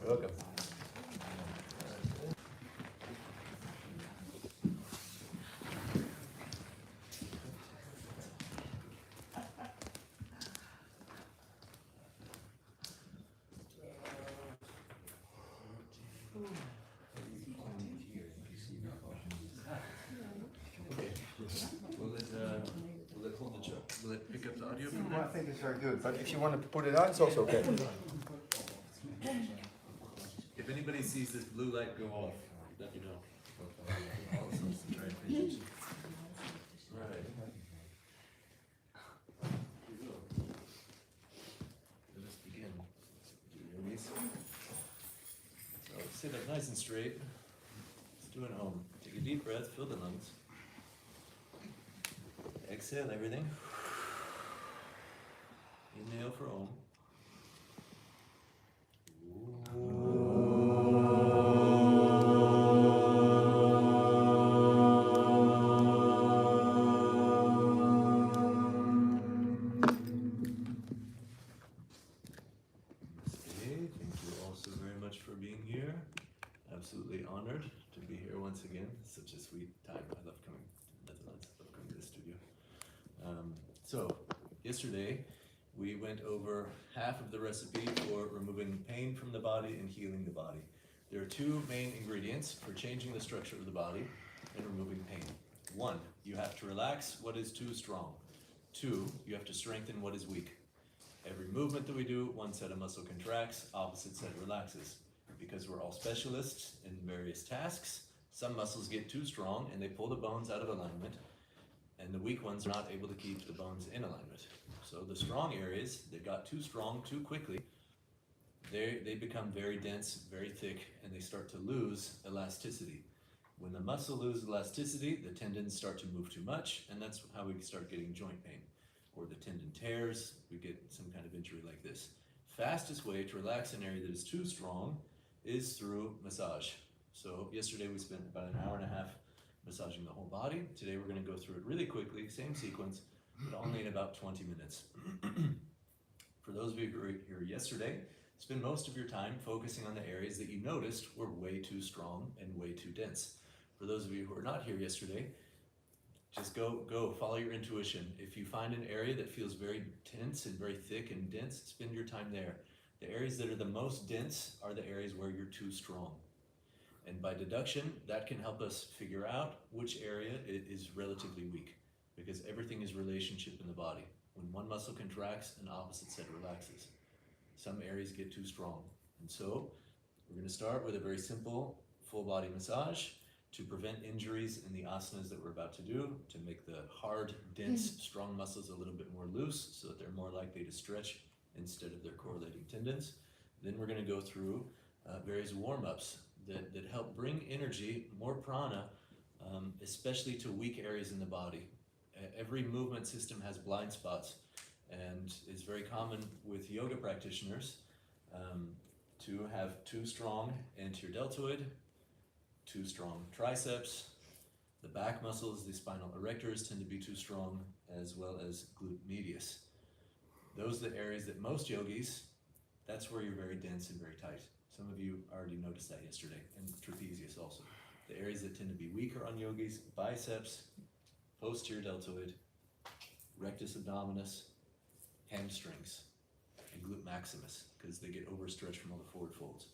Welcome. Will it pick up the audio from I there? think it's very good, but if you want to put it on, it's also okay. If anybody sees this blue light go off, let me know. I'll try and pay attention. Right. Here we go. Let us begin. Yogis. So sit up nice and straight. Let's do it at home. Take a deep breath, fill the lungs. Exhale everything. Inhale for Om. Thank you also very much for being here. Absolutely honored to be here once again. Such a sweet time. I love coming to the Netherlands. I love coming to the studio. So, yesterday we went over half of the recipe for removing pain from the body and healing the body. There are two main ingredients for changing the structure of the body and removing pain. One, you have to relax what is too strong. Two, you have to strengthen what is weak. Every movement that we do, one set of muscle contracts, opposite set relaxes. Because we're all specialists in various tasks, some muscles get too strong and they pull the bones out of alignment, and the weak ones are not able to keep the bones in alignment. So the strong areas that got too strong too quickly, they become very dense, very thick, and they start to lose elasticity. When the muscle loses elasticity, the tendons start to move too much, and that's how we start getting joint pain. Or the tendon tears, we get some kind of injury like this. Fastest way to relax an area that is too strong is through massage. So yesterday we spent about an hour and a half massaging the whole body. Today we're going to go through it really quickly, same sequence, but only in about 20 minutes. For those of you who were here yesterday, spend most of your time focusing on the areas that you noticed were way too strong and way too dense. For those of you who were not here yesterday, just go, follow your intuition. If you find an area that feels very tense and very thick and dense, spend your time there. The areas that are the most dense are the areas where you're too strong. And by deduction, that can help us figure out which area is relatively weak, because everything is relationship in the body. When one muscle contracts, an opposite set relaxes. Some areas get too strong. And so we're going to start with a very simple full body massage to prevent injuries in the asanas that we're about to do, to make the hard, dense, strong muscles a little bit more loose so that they're more likely to stretch instead of their correlating tendons. Then we're going to go through various warm-ups that help bring energy, more prana, especially to weak areas in the body. Every movement system has blind spots, and it's very common with yoga practitioners to have too strong anterior deltoid, too strong triceps, the back muscles, the spinal erectors tend to be too strong, as well as glute medius. Those are the areas that most yogis, that's where you're very dense and very tight. Some of you already noticed that yesterday, and trapezius also. The areas that tend to be weaker on yogis, biceps, posterior deltoid, rectus abdominis, hamstrings, and glute maximus, because they get overstretched from all the forward folds.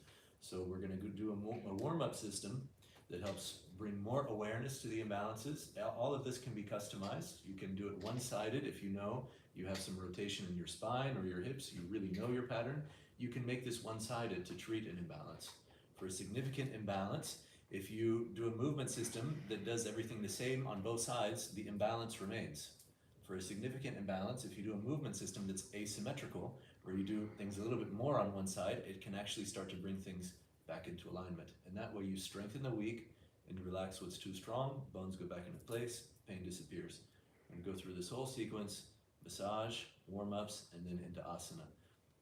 So we're going to do a warm-up system that helps bring more awareness to the imbalances. All of this can be customized. You can do it one-sided if you know you have some rotation in your spine or your hips, you really know your pattern. You can make this one-sided to treat an imbalance. For a significant imbalance, if you do a movement system that does everything the same on both sides, the imbalance remains. For a significant imbalance, if you do a movement system that's asymmetrical, where you do things a little bit more on one side, it can actually start to bring things back into alignment. And that way you strengthen the weak and you relax what's too strong, bones go back into place, pain disappears. I'm going to go through this whole sequence, massage, warm-ups, and then into asana.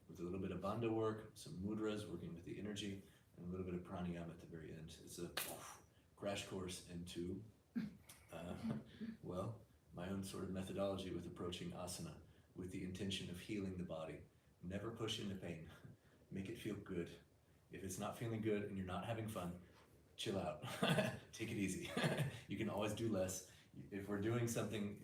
With a little bit of bandha work, some mudras, working with the energy, and a little bit of pranayama at the very end. It's a crash course into, well, my own sort of methodology with approaching asana, with the intention of healing the body. Never push into pain. Make it feel good. If it's not feeling good and you're not having fun, chill out. Take it easy. You can always do less. If we're doing something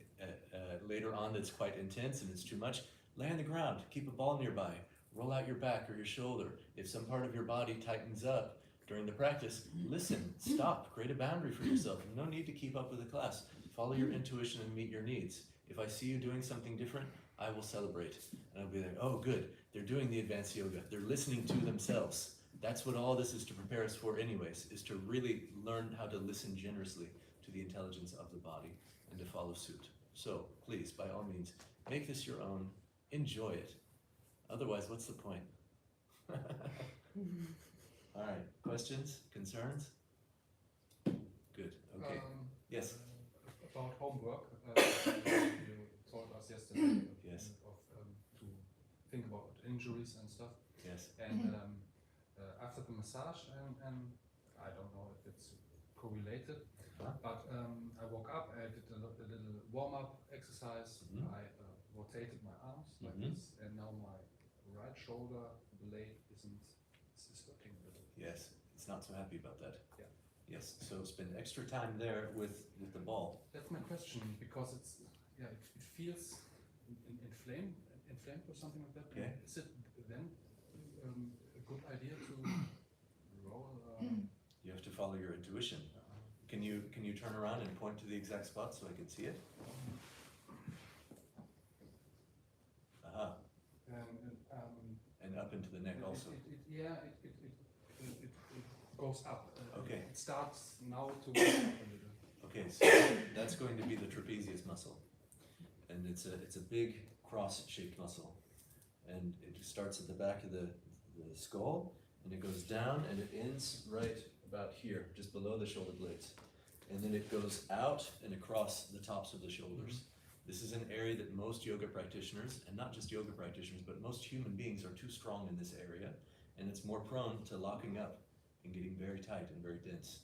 later on that's quite intense and it's too much, lay on the ground, keep a ball nearby, roll out your back or your shoulder. If some part of your body tightens up during the practice, listen, stop, create a boundary for yourself. No need to keep up with the class. Follow your intuition and meet your needs. If I see you doing something different, I will celebrate. And I'll be like, oh good, they're doing the advanced yoga. They're listening to themselves. That's what all this is to prepare us for anyways, is to really learn how to listen generously to the intelligence of the body and to follow suit. So please, by all means, make this your own, enjoy it. Otherwise, what's the point? All right, questions, concerns? Good, okay. Yes? About homework, you told us yesterday Yes. to think about injuries and stuff. Yes. And after the massage, and I don't know if it's correlated, but I woke up, I did a little warm-up exercise, I rotated my arms like this, and now my right shoulder blade is hurting a little. Yes, it's not so happy about that. Yeah. Yes, so spend extra time there with the ball. That's my question, because it's, it feels inflamed or something like that. Okay. Is it then a good idea to roll? You have to follow your intuition. Can you turn around and point to the exact spot so I can see it? Aha. And up into the neck also. It goes up. Okay. It starts now to go up a little. Okay, so that's going to be the trapezius muscle. And it's a big cross-shaped muscle. And it starts at the back of the skull, and it goes down, and it ends right about here, just below the shoulder blades. And then it goes out and across the tops of the shoulders. This is an area that most yoga practitioners, and not just yoga practitioners, but most human beings are too strong in this area, and it's more prone to locking up and getting very tight and very dense.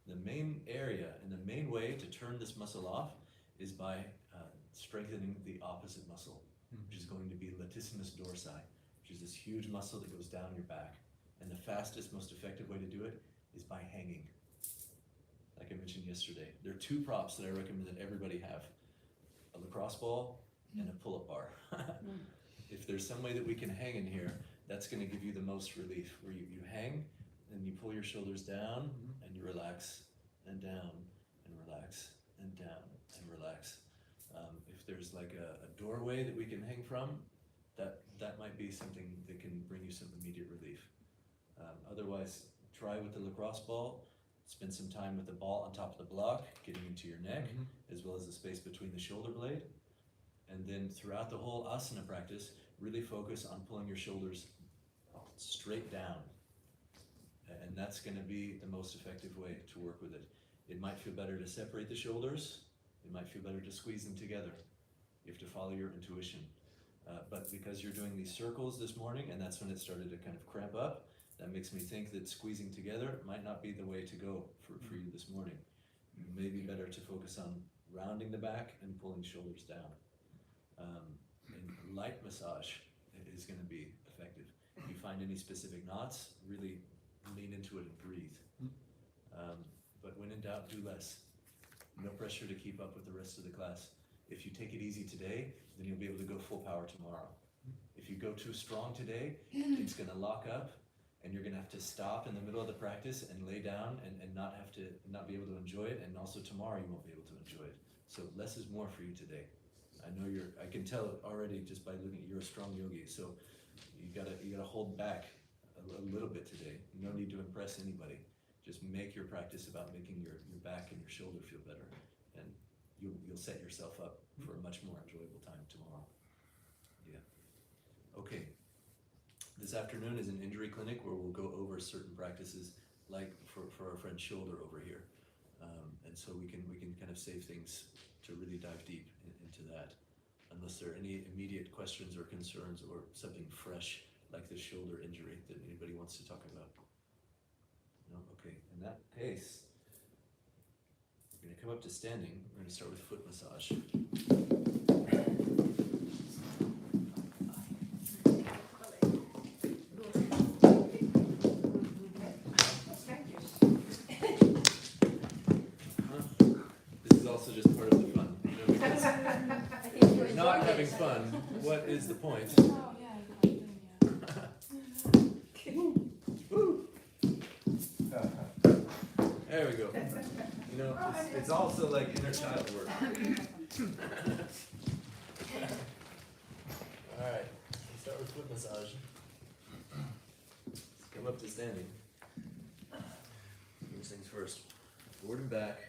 The main area and the main way to turn this muscle off is by strengthening the opposite muscle, which is going to be latissimus dorsi, which is this huge muscle that goes down your back. And the fastest, most effective way to do it is by hanging. Like I mentioned yesterday, there are two props that I recommend that everybody have: a lacrosse ball and a pull-up bar. If there's some way that we can hang in here, that's going to give you the most relief, where you hang and you pull your shoulders down and you relax and down and relax and down and relax. If there's like a doorway that we can hang from, that might be something that can bring you some immediate relief. Otherwise, try with the lacrosse ball. Spend some time with the ball on top of the block, getting into your neck, as well as the space between the shoulder blade. And then throughout the whole asana practice, really focus on pulling your shoulders straight down. And that's going to be the most effective way to work with it. It might feel better to separate the shoulders. It might feel better to squeeze them together. You have to follow your intuition. But because you're doing these circles this morning, and that's when it started to kind of cramp up, that makes me think that squeezing together might not be the way to go for you this morning. It may be better to focus on rounding the back and pulling shoulders down. And light massage is going to be effective. If you find any specific knots, really lean into it and breathe. But when in doubt, do less. No pressure to keep up with the rest of the class. If you take it easy today, then you'll be able to go full power tomorrow. If you go too strong today, it's going to lock up, and you're going to have to stop in the middle of the practice and lay down and not be able to enjoy it, and also tomorrow you won't be able to enjoy it. So less is more for you today. I can tell already just by looking at you're a strong yogi, so you gotta hold back a little bit today. No need to impress anybody. Just make your practice about making your back and your shoulder feel better, and you'll set yourself up for a much more enjoyable time tomorrow. Yeah. Okay. This afternoon is an injury clinic where we'll go over certain practices, like for our friend's shoulder over here, and so we can kind of save things to really dive deep into that. Unless there are any immediate questions or concerns or something fresh like this shoulder injury that anybody wants to talk about. No? Okay. In that case, we're going to come up to standing. We're going to start with foot massage. having fun, what is the point? Oh, yeah, Woo! There we go. You know, it's also like inner child work. Alright, let's start with foot massage. Let's come up to standing. These things first. Forward and back,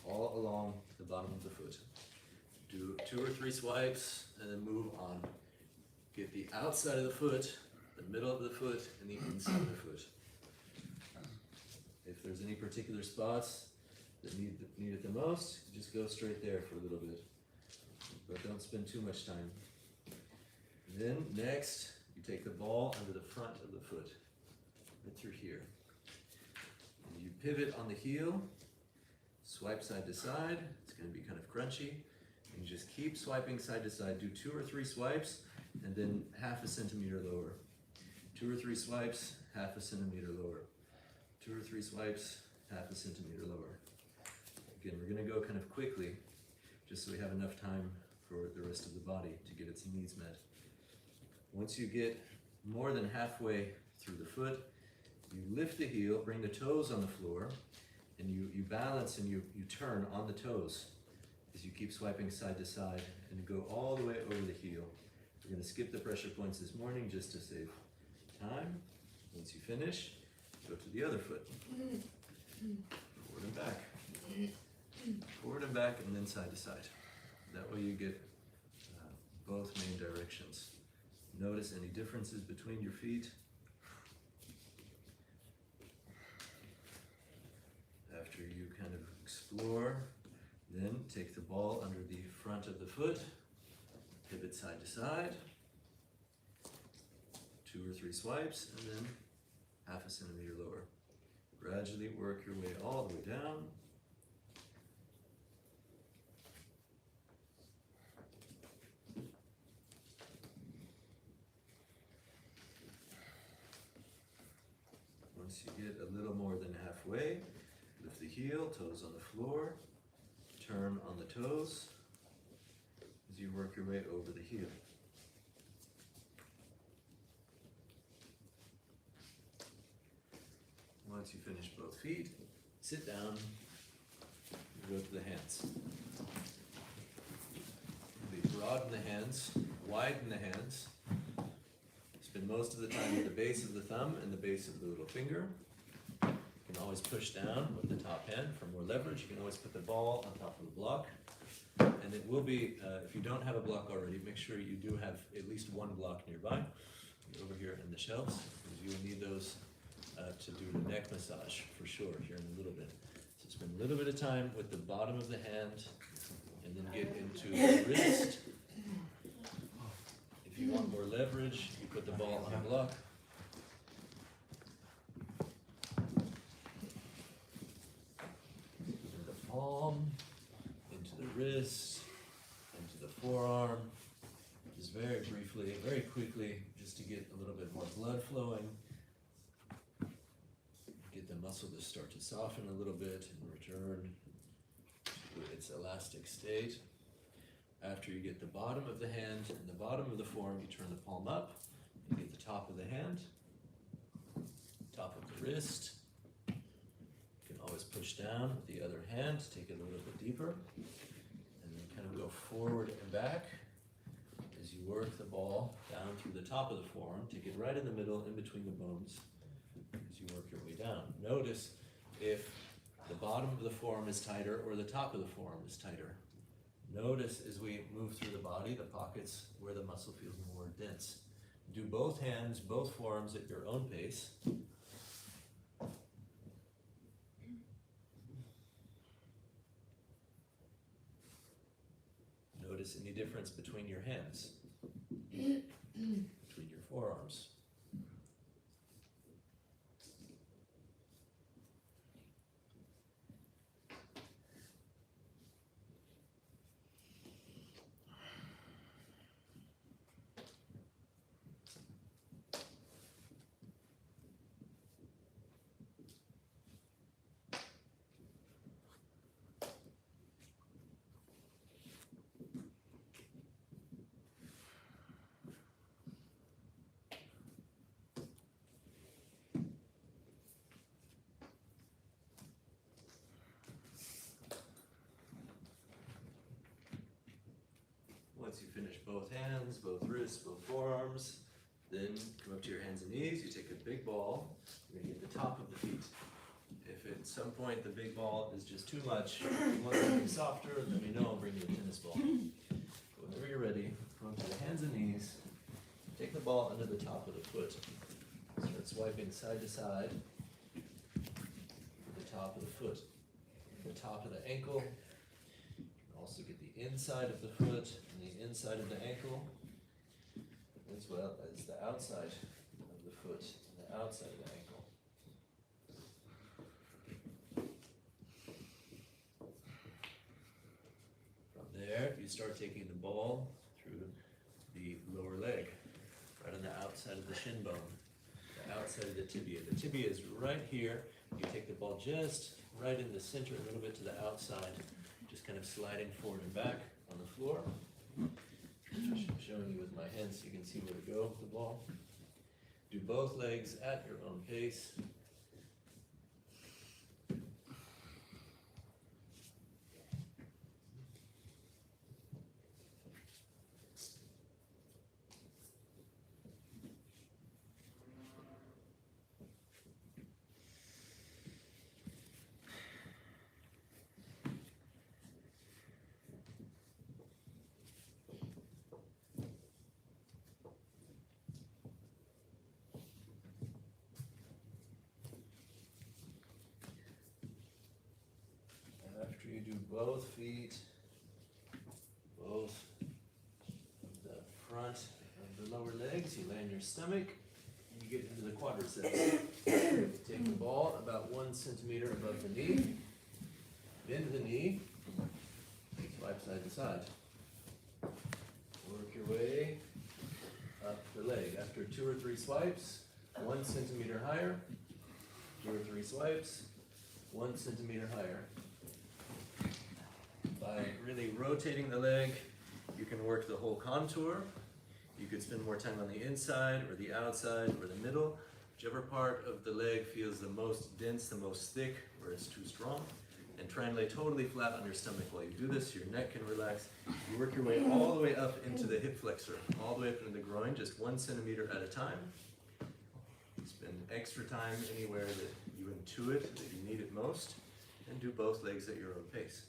all along the bottom of the foot. Do 2 or 3 swipes and then move on. Get the outside of the foot, the middle of the foot, and the inside of the foot. If there's any particular spots that need it the most, just go straight there for a little bit. But don't spend too much time. Then next, you take the ball under the front of the foot, right through here. And you pivot on the heel, swipe side to side. It's going to be kind of crunchy. And you just keep swiping side to side. Do 2 or 3 swipes, and then half a centimeter lower. 2 or 3 swipes, half a centimeter lower. 2 or 3 swipes, half a centimeter lower. Again, we're going to go kind of quickly, just so we have enough time for the rest of the body to get its needs met. Once you get more than halfway through the foot, you lift the heel, bring the toes on the floor, and you balance and you turn on the toes as you keep swiping side to side and go all the way over the heel. We're going to skip the pressure points this morning just to save time. Once you finish, go to the other foot. Forward and back. Forward and back, and then side to side. That way you get both main directions. Notice any differences between your feet. After you kind of explore, then take the ball under the front of the foot, pivot side to side, 2 or 3 swipes, and then half a centimeter lower. Gradually work your way all the way down. Once you get a little more than halfway, lift the heel, toes on the floor, turn on the toes as you work your way over the heel. Once you finish both feet, sit down and go to the hands. Broaden the hands, widen the hands. Spend most of the time at the base of the thumb and the base of the little finger. You can always push down with the top hand for more leverage. You can always put the ball on top of the block. And it will be, if you don't have a block already, make sure you do have at least one block nearby, over here in the shelves, because you will need those to do the neck massage for sure here in a little bit. So spend a little bit of time with the bottom of the hand and then get into the wrist. If you want more leverage, you put the ball on a block. Into the palm, into the wrist, into the forearm. Just very briefly, very quickly, just to get a little bit more blood flowing. Get the muscle to start to soften a little bit and return to its elastic state. After you get the bottom of the hand and the bottom of the forearm, you turn the palm up. You get the top of the hand, top of the wrist. You can always push down with the other hand, take it a little bit deeper, and then kind of go forward and back as you work the ball down through the top of the forearm. Take it right in the middle, in between the bones, as you work your way down. Notice if the bottom of the forearm is tighter or the top of the forearm is tighter. Notice as we move through the body, the pockets where the muscle feels more dense. Do both hands, both forearms at your own pace. Notice any difference between your hands, between your forearms. Once you finish both hands, both wrists, both forearms, then come up to your hands and knees. You take a big ball, you're gonna get the top of the feet. If at some point the big ball is just too much, you want something softer, let me know, I'll bring you a tennis ball. Whenever you're ready, come up to the hands and knees, take the ball under the top of the foot. Start swiping side to side with the top of the foot, the top of the ankle. Also get the inside of the foot and the inside of the ankle, as well as the outside of the foot and the outside of the ankle. From there, you start taking the ball through the lower leg, right on the outside of the shin bone, the outside of the tibia. The tibia is right here. You take the ball just right in the center, a little bit to the outside, just kind of sliding forward and back on the floor. I'm showing you with my hands so you can see where to go with the ball. Do both legs at your own pace. After you do both feet, both of the front of the lower legs, you lay on your stomach, and you get into the quadriceps. Take the ball about 1 centimeter above the knee, bend the knee, swipe side to side. Work your way up the leg. After 2 or 3 swipes, 1 centimeter higher, 2 or 3 swipes, 1 centimeter higher. By really rotating the leg, you can work the whole contour. You could spend more time on the inside or the outside or the middle, whichever part of the leg feels the most dense, the most thick, or is too strong. And try and lay totally flat on your stomach while you do this. Your neck can relax. You work your way all the way up into the hip flexor, all the way up into the groin, just 1 centimeter at a time. Spend extra time anywhere that you intuit that you need it most, and do both legs at your own pace.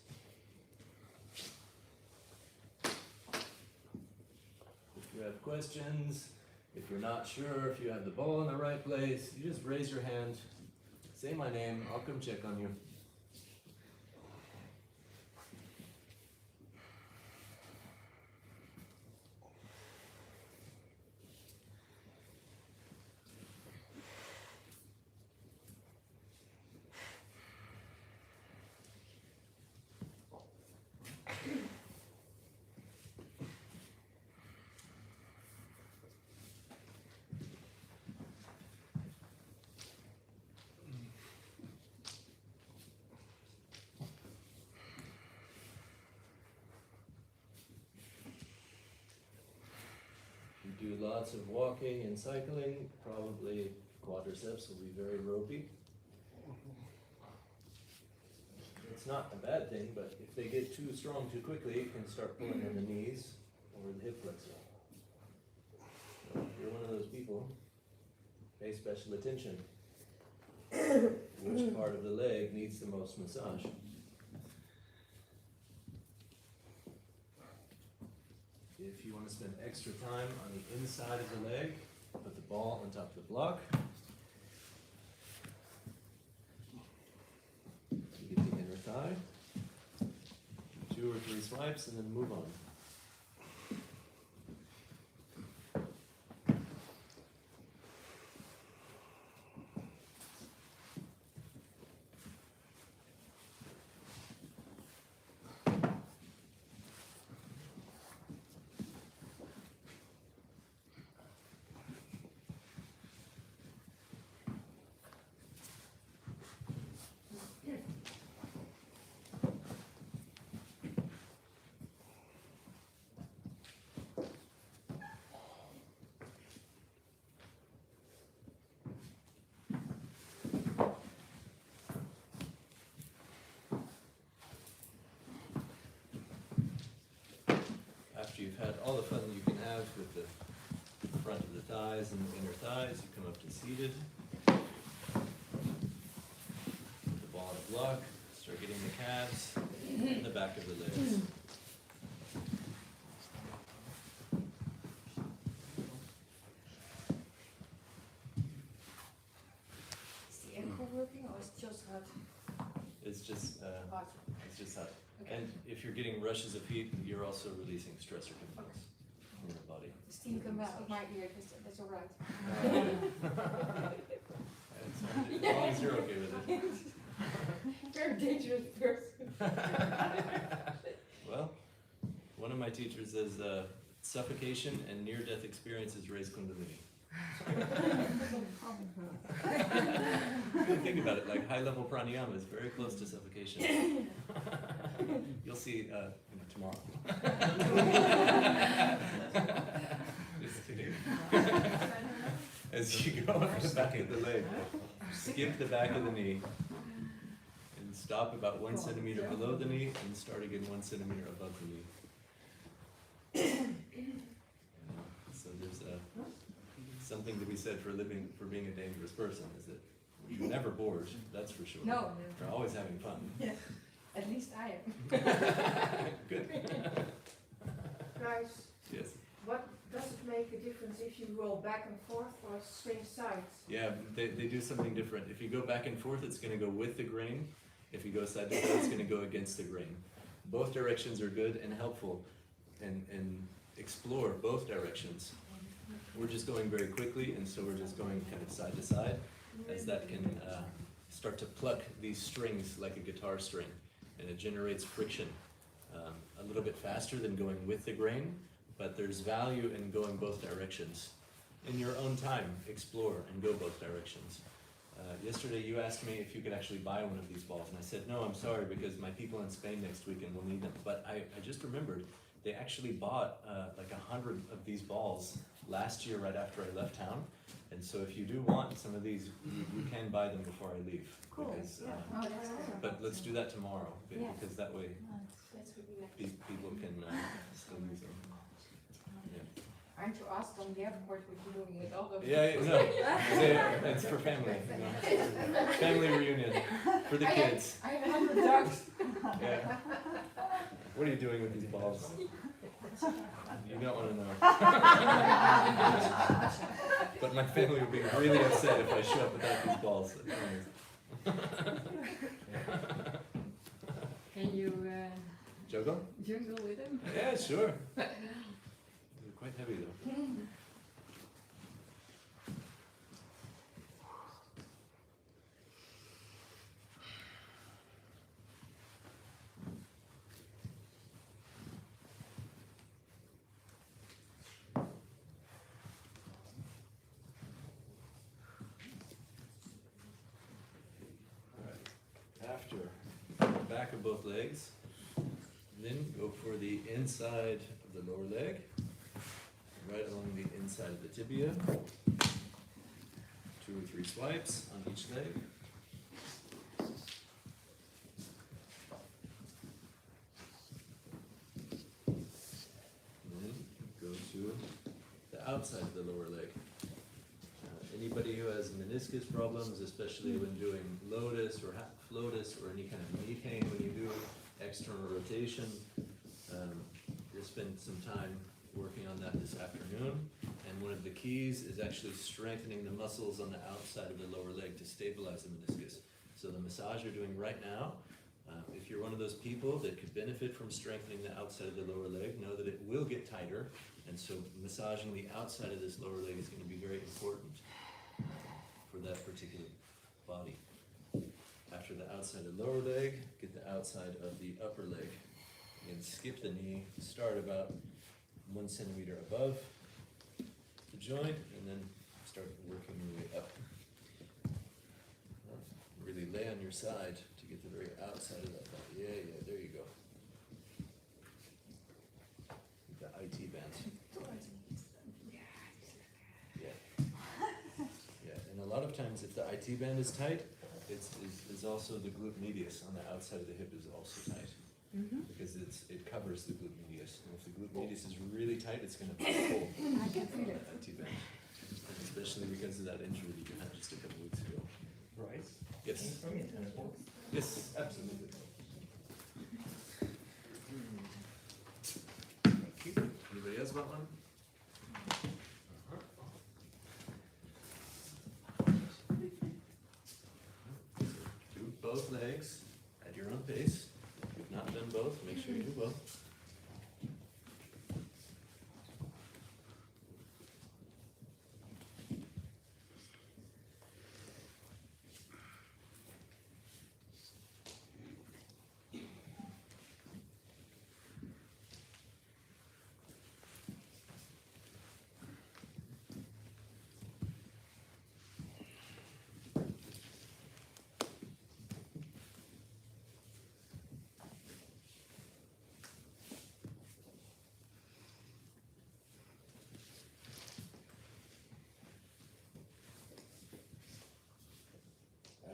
If you have questions, if you're not sure if you have the ball in the right place, you just raise your hand, say my name, I'll come check on you. Do lots of walking and cycling, probably quadriceps will be very ropey. It's not a bad thing, but if they get too strong too quickly, it can start pulling in the knees or the hip flexor. So if you're one of those people, pay special attention. Which part of the leg needs the most massage? If you want to spend extra time on the inside of the leg, put the ball on top of the block. You get the inner thigh. 2 or 3 swipes and then move on. had all the fun you can have with the front of the thighs and the inner thighs. You come up to seated. Put the ball in a block. Start getting the calves and the back of the legs. Is the ankle working or is it just hot? It's just Hot. it's just hot. Okay. And if you're getting rushes of heat, you're also releasing stressor chemicals in your body. The steam comes out of my ear, that's alright. As long as you're okay with it. Very dangerous person. Well, one of my teachers says suffocation and near-death experiences raise kundalini. Think about it, like high-level pranayama is very close to suffocation. You'll see tomorrow. Just kidding. As you go on the back of the leg, skip the back of the knee and stop about 1 centimeter below the knee and start again 1 centimeter above the knee. So there's something to be said for being a dangerous person, is that you're never bored, that's for sure. No. You're always having fun. Yeah. At least I am. Good. Guys, Yes. what does it make a difference if you roll back and forth or swing sides? Yeah, they do something different. If you go back and forth, it's going to go with the grain. If you go side to side, it's going to go against the grain. Both directions are good and helpful, and explore both directions. We're just going very quickly, and so we're just going kind of side to side, as that can start to pluck these strings like a guitar string, and it generates friction a little bit faster than going with the grain, but there's value in going both directions. In your own time, explore and go both directions. Yesterday you asked me if you could actually buy one of these balls, and I said, no, I'm sorry, because my people in Spain next weekend will need them. But I just remembered, they actually bought like 100 of these balls last year right after I left town. And so if you do want some of these, you can buy them before I leave. Cool. Because, Oh, that's awesome. but let's do that tomorrow, Yeah. because that way That's really nice. people can still use them. Aren't you asked on the airport what you're doing with all those? Yeah, no, it's for family, you know. Family reunion for the kids. I have 100 dogs. Yeah. What are you doing with these balls? You don't want to know. But my family would be really upset if I show up without these balls. I promise. Can you Juggle? jungle with them? Yeah, sure. They're quite heavy though. After the back of both legs, then go for the inside of the lower leg, right along the inside of the tibia. 2 or 3 swipes on each leg. And then go to the outside of the lower leg. Anybody who has meniscus problems, especially when doing lotus or half lotus or any kind of knee pain when you do external rotation, we'll spend some time working on that this afternoon. And one of the keys is actually strengthening the muscles on the outside of the lower leg to stabilize the meniscus. So the massage you're doing right now, if you're one of those people that could benefit from strengthening the outside of the lower leg, know that it will get tighter. And so massaging the outside of this lower leg is going to be very important for that particular body. After the outside of the lower leg, get the outside of the upper leg. And skip the knee, start about 1 centimeter above the joint, and then start working your way up. Really lay on your side to get the very outside of that body. Yeah, there you go. The IT band. Yeah, and a lot of times if the IT band is tight, it's also the glute medius on the outside of the hip is also tight. because it covers the glute medius. And if the glute medius is really tight, it's going to pull I can feel it. that T-band. And especially because of that injury that you had just a couple weeks ago. Right. Yes. Yes, absolutely. Thank you. Anybody else want one? Do both legs at your own pace. If you've not done both, make sure you do both.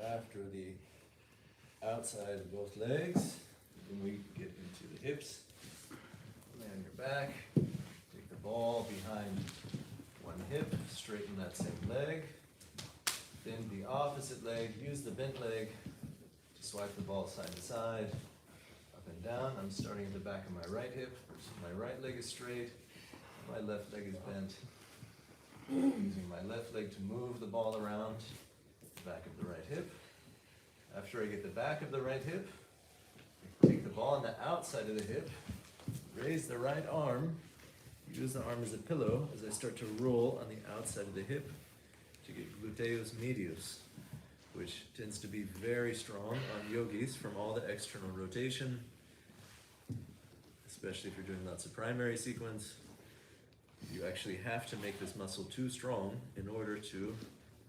After the outside of both legs, then we get into the hips. Land your back, take the ball behind one hip, straighten that same leg. Then the opposite leg, use the bent leg to swipe the ball side to side, up and down. I'm starting at the back of my right hip, so my right leg is straight, my left leg is bent. Using my left leg to move the ball around the back of the right hip. After I get the back of the right hip, take the ball on the outside of the hip, raise the right arm, use the arm as a pillow as I start to roll on the outside of the hip to get gluteus medius, which tends to be very strong on yogis from all the external rotation, especially if you're doing lots of primary sequence. You actually have to make this muscle too strong in order to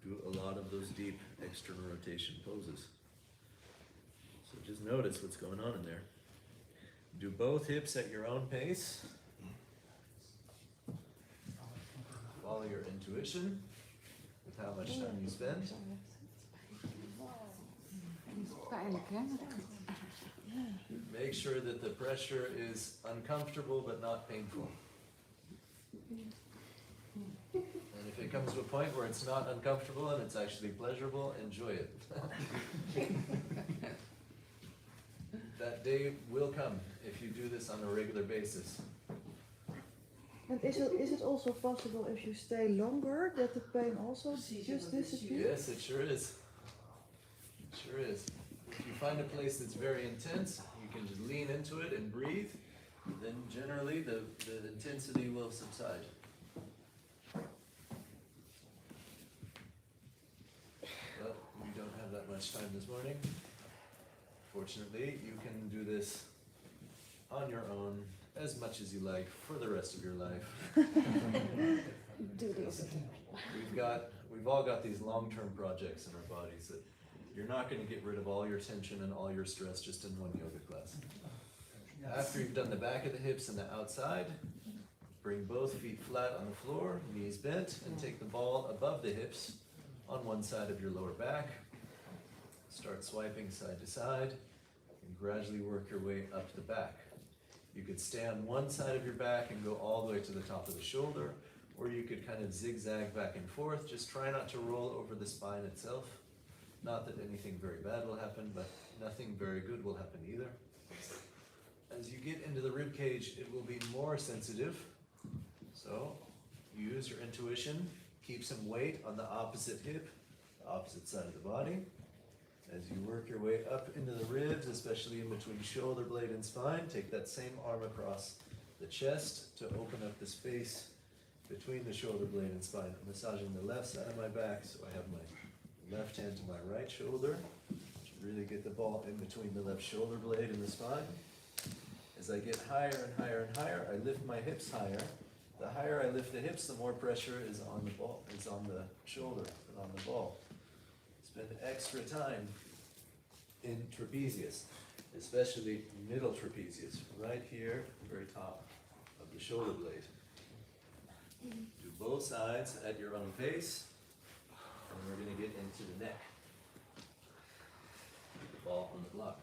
do a lot of those deep external rotation poses. So just notice what's going on in there. Do both hips at your own pace. Follow your intuition with how much time you spend. Pijnlijk, hè? Make sure that the pressure is uncomfortable but not painful. And if it comes to a point where it's not uncomfortable and it's actually pleasurable, enjoy it. That day will come if you do this on a regular basis. And is it also possible if you stay longer that the pain also just disappears? Yes, it sure is. It sure is. If you find a place that's very intense, you can just lean into it and breathe. Then generally the intensity will subside. But we don't have that much time this morning. Fortunately, you can do this on your own as much as you like for the rest of your life. Do this. We've all got these long-term projects in our bodies that you're not going to get rid of all your tension and all your stress just in one yoga class. After you've done the back of the hips and the outside, bring both feet flat on the floor, knees bent, and take the ball above the hips on one side of your lower back. Start swiping side to side and gradually work your way up the back. You could stay on one side of your back and go all the way to the top of the shoulder, or you could kind of zigzag back and forth. Just try not to roll over the spine itself. Not that anything very bad will happen, but nothing very good will happen either. As you get into the rib cage, it will be more sensitive. So use your intuition. Keep some weight on the opposite hip, the opposite side of the body. As you work your way up into the ribs, especially in between shoulder blade and spine, take that same arm across the chest to open up the space between the shoulder blade and spine. I'm massaging the left side of my back, so I have my left hand to my right shoulder to really get the ball in between the left shoulder blade and the spine. As I get higher and higher and higher, I lift my hips higher. The higher I lift the hips, the more pressure is on the ball, is on the shoulder and on the ball. Spend extra time in trapezius, especially middle trapezius, right here, very top of the shoulder blade. Do both sides at your own pace, and we're going to get into the neck. Keep the ball on the block.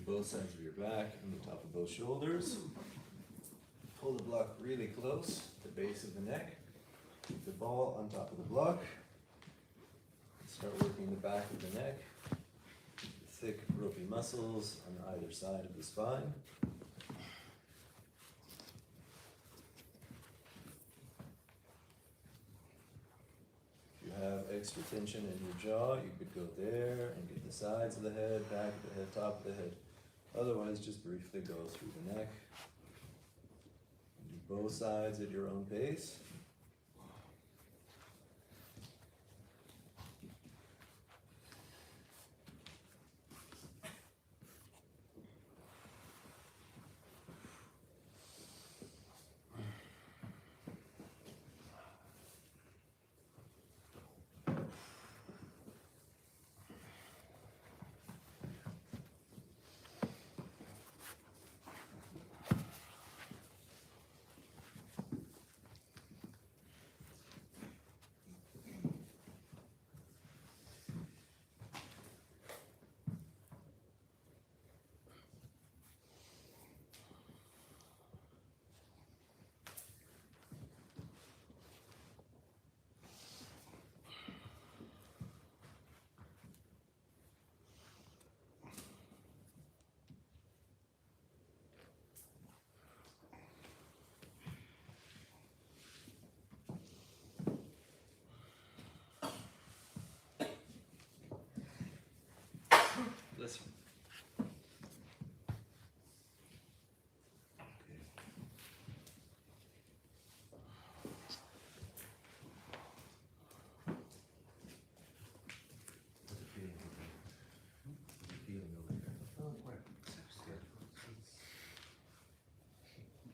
both sides of your back and the top of both shoulders. Pull the block really close to the base of the neck. Keep the ball on top of the block. Start working the back of the neck. Thick, ropey muscles on either side of the spine. If you have extra tension in your jaw, you could go there and get the sides of the head, back of the head, top of the head. Otherwise, just briefly go through the neck. Do both sides at your own pace. Bless you. Okay. How's it feeling over there? How's it feeling over there? Oh, where? It's good.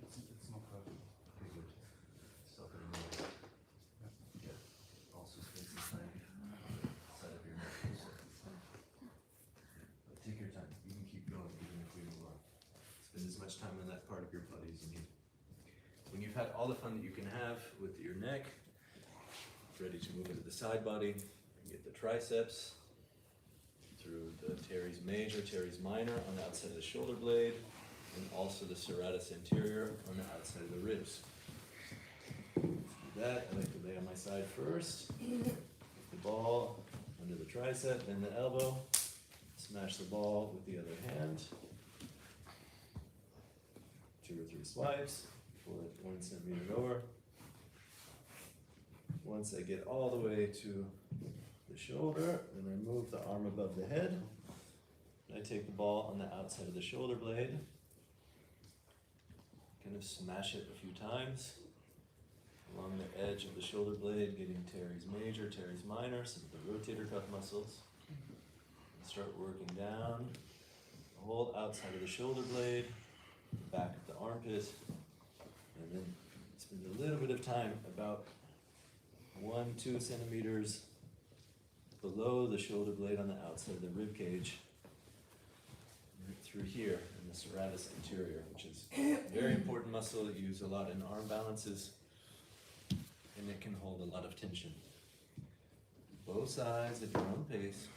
It's not perfect. Okay, good. Stop it a little. Yeah. Also spend some time side of your neck. But take your time. You can keep going even if we move on. Spend as much time on that part of your body as you need. When you've had all the fun that you can have with your neck, ready to move into the side body, get the triceps through the teres major, teres minor on the outside of the shoulder blade, and also the serratus anterior on the outside of the ribs. To do that, I like to lay on my side first, put the ball under the tricep, then the elbow, smash the ball with the other hand, 2 or 3 swipes, pull it 1 centimeter over. Once I get all the way to the shoulder, then I move the arm above the head. And I take the ball on the outside of the shoulder blade, kind of smash it a few times along the edge of the shoulder blade, getting teres major, teres minor, some of the rotator cuff muscles. And start working down the whole outside of the shoulder blade, the back of the armpit, and then spend a little bit of time about 1-2 centimeters below the shoulder blade on the outside of the rib cage, right through here in the serratus anterior, which is a very important muscle that you use a lot in arm balances, and it can hold a lot of tension. Both sides at your own pace.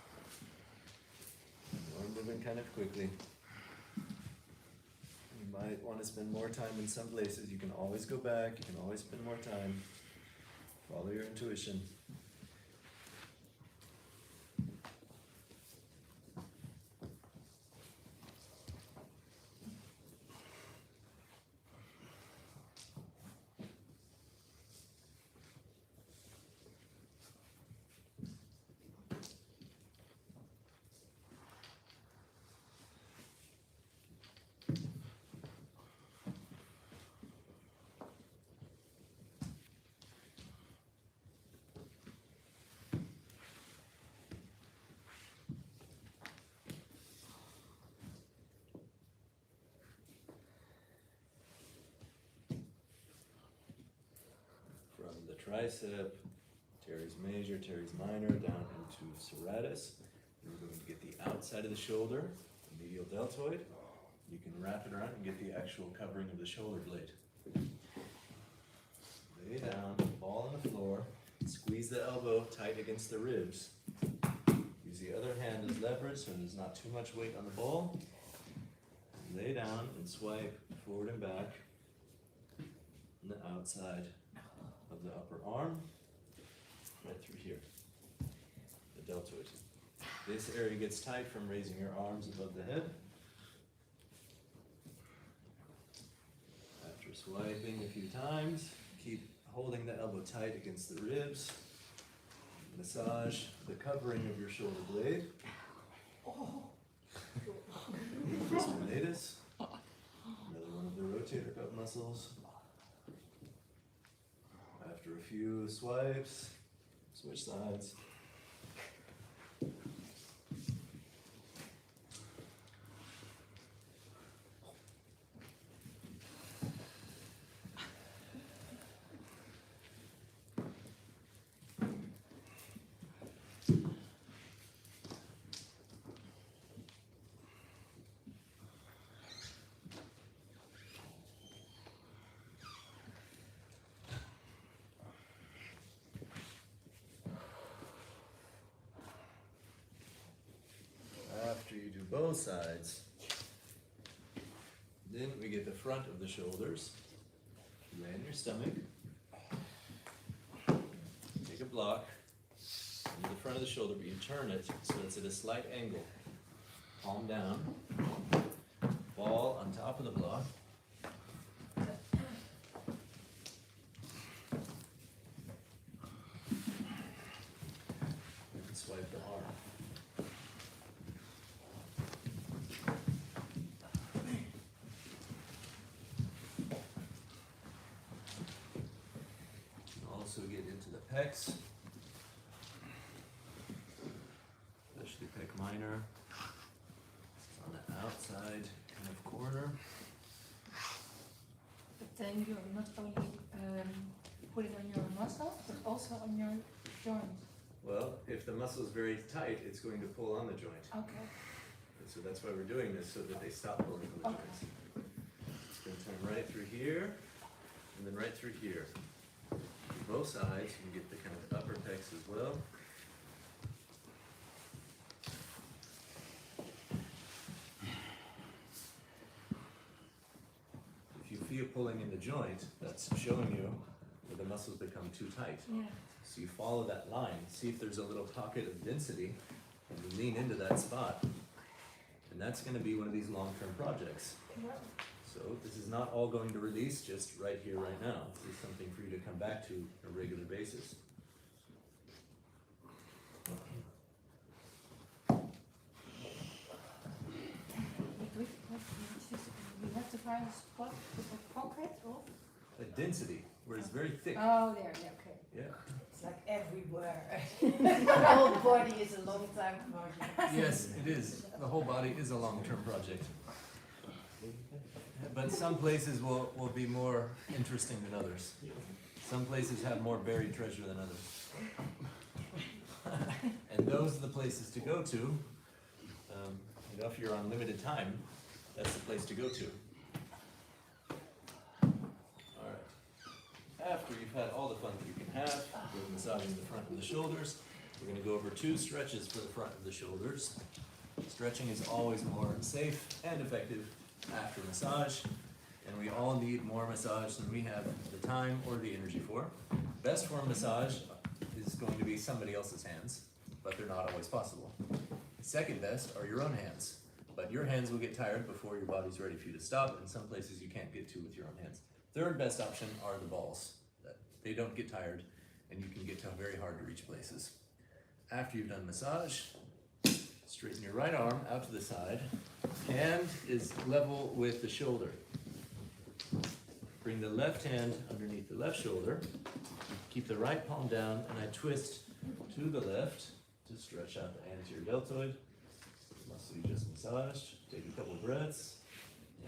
We're moving kind of quickly. You might want to spend more time in some places. You can always go back. You can always spend more time. Follow your intuition. Tricep, teres major, teres minor, down into serratus. And we're going to get the outside of the shoulder, the medial deltoid. You can wrap it around and get the actual covering of the shoulder blade. Lay down, ball on the floor, squeeze the elbow tight against the ribs. Use the other hand as leverage so there's not too much weight on the ball. lay down and swipe forward and back on the outside of the upper arm, right through here, the deltoid. This area gets tight from raising your arms above the head. After swiping a few times, keep holding the elbow tight against the ribs. Massage the covering of your shoulder blade. Terminatus, another one of the rotator cuff muscles. After a few swipes, switch sides. After you do both sides, then we get the front of the shoulders. You lay on your stomach. Take a block into the front of the shoulder, but you turn it so it's at a slight angle. Palm down. Ball on top of the block. And swipe the arm. Also get into the pecs, especially pec minor. It's on the outside kind of corner. But then you're not only put it on your muscle, but also on your joint. Well, if the muscle is very tight, it's going to pull on the joint. Okay. And so that's why we're doing this, so that they stop pulling on the Okay. joints. It's going to turn right through here, and then right through here. Both sides, you can get the kind of upper pecs as well. If you feel pulling in the joint, that's showing you where the muscles become too tight. Yeah. So you follow that line, see if there's a little pocket of density, and you lean into that spot. And that's going to be one of these long-term projects. So this is not all going to release just right here, right now. This is something for you to come back to on a regular basis. We have to find a spot with a pocket or? A density, where it's very thick. Oh, there, yeah, okay. Yeah. It's like everywhere. The whole body is a long time project. Yes, it is. The whole body is a long-term project. But some places will be more interesting than others. Some places have more buried treasure than others. And those are the places to go to. If you're on limited time, that's the place to go to. Alright. After you've had all the fun that you can have with massaging the front of the shoulders, we're going to go over 2 stretches for the front of the shoulders. Stretching is always more safe and effective after massage, and we all need more massage than we have the time or the energy for. Best form of massage is going to be somebody else's hands, but they're not always possible. Second best are your own hands, but your hands will get tired before your body's ready for you to stop, and some places you can't get to with your own hands. Third best option are the balls. They don't get tired, and you can get to very hard to reach places. After you've done massage, straighten your right arm out to the side. Hand is level with the shoulder. Bring the left hand underneath the left shoulder. Keep the right palm down, and I twist to the left to stretch out the anterior deltoid. Muscle you just massaged. Take a couple breaths,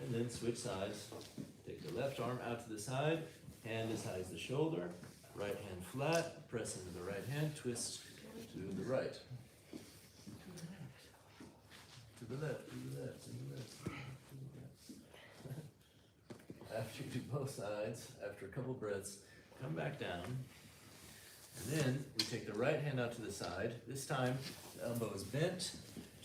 and then switch sides. Take the left arm out to the side. Hand as high as the shoulder. Right hand flat. Press into the right hand. Twist to the right. To the left, to the left, to the left, to the left. After you do both sides, after a couple breaths, come back down. And then we take the right hand out to the side. This time, the elbow is bent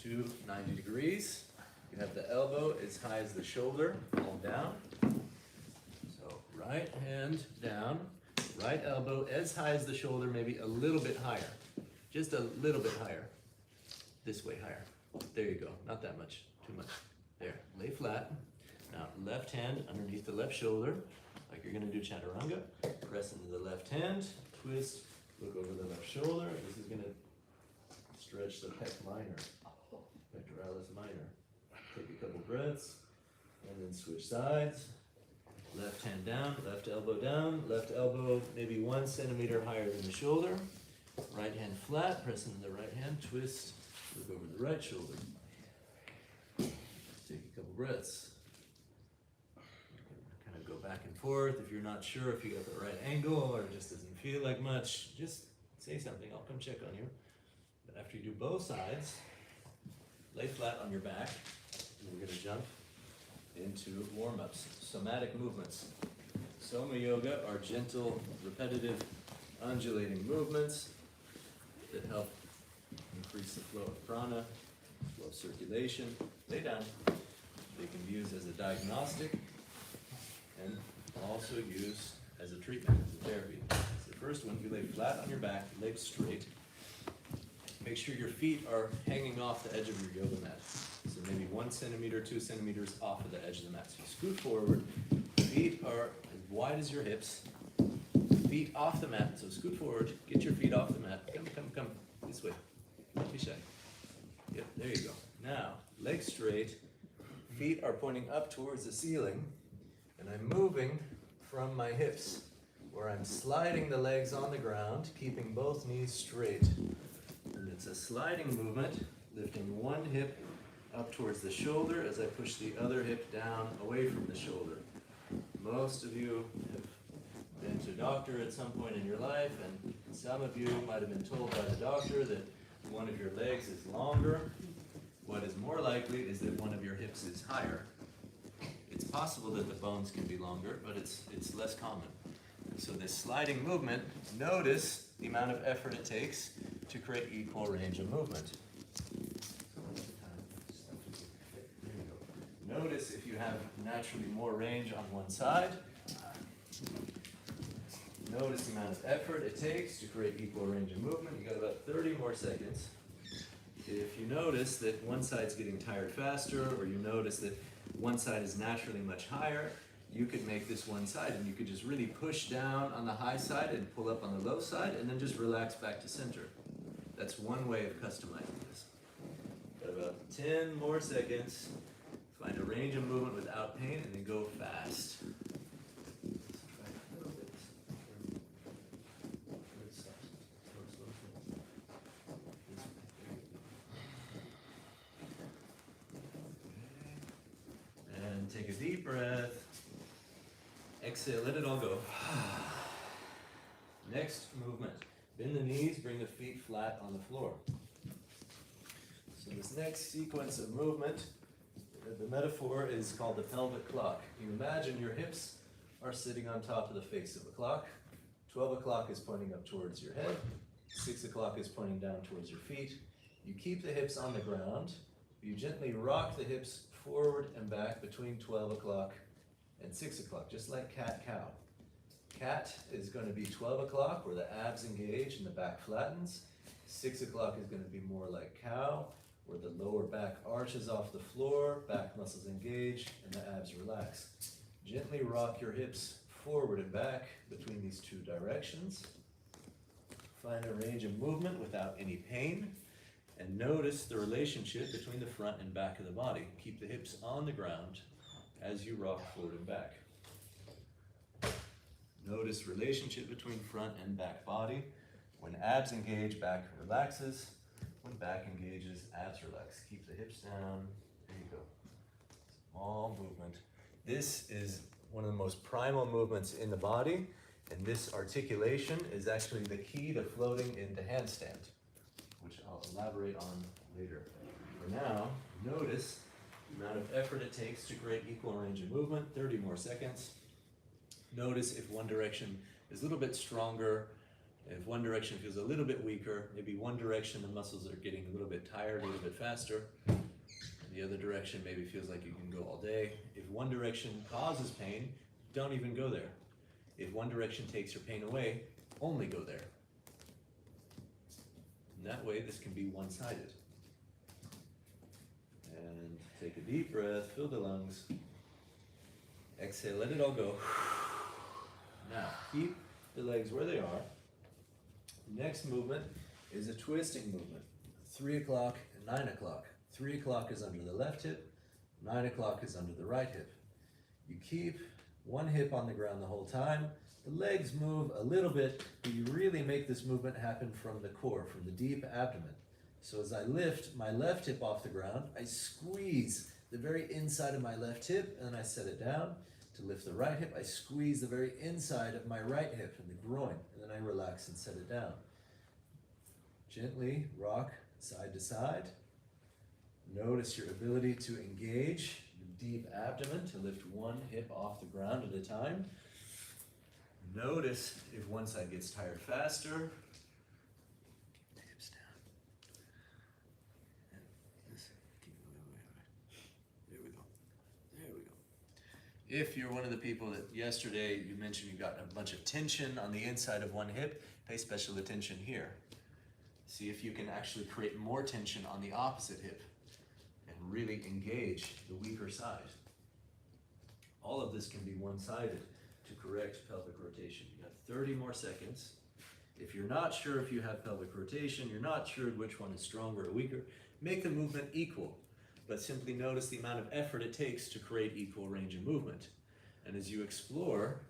to 90 degrees. You have the elbow as high as the shoulder, all down. So right hand down, right elbow as high as the shoulder, maybe a little bit higher. Just a little bit higher. This way higher. There you go, not that much, too much. There, lay flat. Now left hand underneath the left shoulder, like you're gonna do chaturanga. Press into the left hand, twist, look over the left shoulder. This is gonna stretch the pec minor, pectoralis minor. Take a couple breaths, and then switch sides. Left hand down, left elbow maybe 1 centimeter higher than the shoulder. Right hand flat, press into the right hand, twist, look over the right shoulder. Take a couple breaths. Kind of go back and forth. If you're not sure if you got the right angle or it just doesn't feel like much, just say something, I'll come check on you. But after you do both sides, lay flat on your back, and we're gonna jump into warm-ups, somatic movements. Soma yoga are gentle, repetitive, undulating movements that help increase the flow of prana, flow of circulation. Lay down. They can be used as a diagnostic and also used as a treatment, as a therapy. So the first one, you lay flat on your back, legs straight. Make sure your feet are hanging off the edge of your yoga mat. So maybe 1 centimeter, 2 centimeters off of the edge of the mat. So you scoot forward, feet are as wide as your hips, feet off the mat. So scoot forward, get your feet off the mat. Come, this way. Don't be shy. Yep, there you go. Now, legs straight, feet are pointing up towards the ceiling, and I'm moving from my hips, where I'm sliding the legs on the ground, keeping both knees straight. And it's a sliding movement, lifting one hip up towards the shoulder as I push the other hip down away from the shoulder. Most of you have been to a doctor at some point in your life, and some of you might have been told by the doctor that one of your legs is longer. What is more likely is that one of your hips is higher. It's possible that the bones can be longer, but it's less common. So this sliding movement, notice the amount of effort it takes to create equal range of movement. Notice if you have naturally more range on one side. Notice the amount of effort it takes to create equal range of movement. You got about 30 more seconds. If you notice that one side's getting tired faster, or you notice that one side is naturally much higher, you could make this one side, and you could just really push down on the high side and pull up on the low side, and then just relax back to center. That's one way of customizing this. Got about 10 more seconds. Find a range of movement without pain, and then go fast. And take a deep breath. Exhale, let it all go. Next movement. Bend the knees, bring the feet flat on the floor. So this next sequence of movement, the metaphor is called the pelvic clock. You imagine your hips are sitting on top of the face of a clock. 12 o'clock is pointing up towards your head. 6 o'clock is pointing down towards your feet. You keep the hips on the ground. You gently rock the hips forward and back between 12 o'clock and 6 o'clock, just like cat-cow. Cat is going to be 12 o'clock, where the abs engage and the back flattens. 6 o'clock is going to be more like cow, where the lower back arches off the floor, back muscles engage, and the abs relax. Gently rock your hips forward and back between these two directions. Find a range of movement without any pain, and notice the relationship between the front and back of the body. Keep the hips on the ground as you rock forward and back. Notice relationship between front and back body. When abs engage, back relaxes. When back engages, abs relax. Keep the hips down. There you go. Small movement. This is one of the most primal movements in the body, and this articulation is actually the key to floating into handstand, which I'll elaborate on later. For now, notice the amount of effort it takes to create equal range of movement. 30 more seconds. Notice if one direction is a little bit stronger, if one direction feels a little bit weaker, maybe one direction the muscles are getting a little bit tired, a little bit faster. And The other direction maybe feels like you can go all day. If one direction causes pain, don't even go there. If one direction takes your pain away, only go there. And that way, this can be one-sided. And take a deep breath, fill the lungs. Exhale, let it all go. Now, keep the legs where they are. Next movement is a twisting movement. 3 o'clock and 9 o'clock. 3 o'clock is under the left hip, 9 o'clock is under the right hip. You keep one hip on the ground the whole time. The legs move a little bit, but you really make this movement happen from the core, from the deep abdomen. So as I lift my left hip off the ground, I squeeze the very inside of my left hip, and then I set it down. To lift the right hip, I squeeze the very inside of my right hip and the groin, and then I relax and set it down. Gently rock side to side. Notice your ability to engage the deep abdomen to lift one hip off the ground at a time. Notice if one side gets tired faster. Hips down. And this, keep it There we go. There we go. If you're one of the people that yesterday you mentioned you got a bunch of tension on the inside of one hip, pay special attention here. See if you can actually create more tension on the opposite hip and really engage the weaker side. All of this can be one-sided to correct pelvic rotation. You got 30 more seconds. If you're not sure if you have pelvic rotation, you're not sure which one is stronger or weaker, make the movement equal, but simply notice the amount of effort it takes to create equal range of movement. And as you explore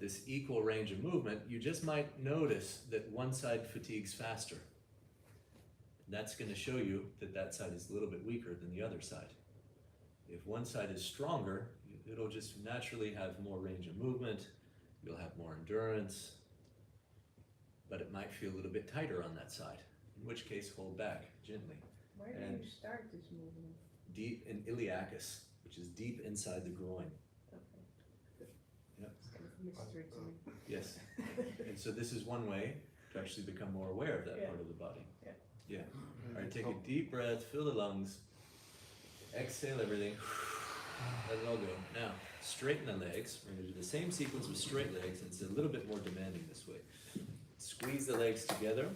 this equal range of movement, you just might notice that one side fatigues faster. That's going to show you that that side is a little bit weaker than the other side. If one side is stronger, it'll just naturally have more range of movement, you'll have more endurance, but it might feel a little bit tighter on that side, in which case hold back gently. Where do you start this movement? Deep in iliacus, which is deep inside the groin. Okay. Yep. It's kind of mystery to me. Yes. And so this is one way to actually become more aware of that part of the body. Yeah. Yeah. All right, take a deep breath, fill the lungs, exhale everything, let it all go. Now, straighten the legs. We're going to do the same sequence with straight legs. It's a little bit more demanding this way. Squeeze the legs together,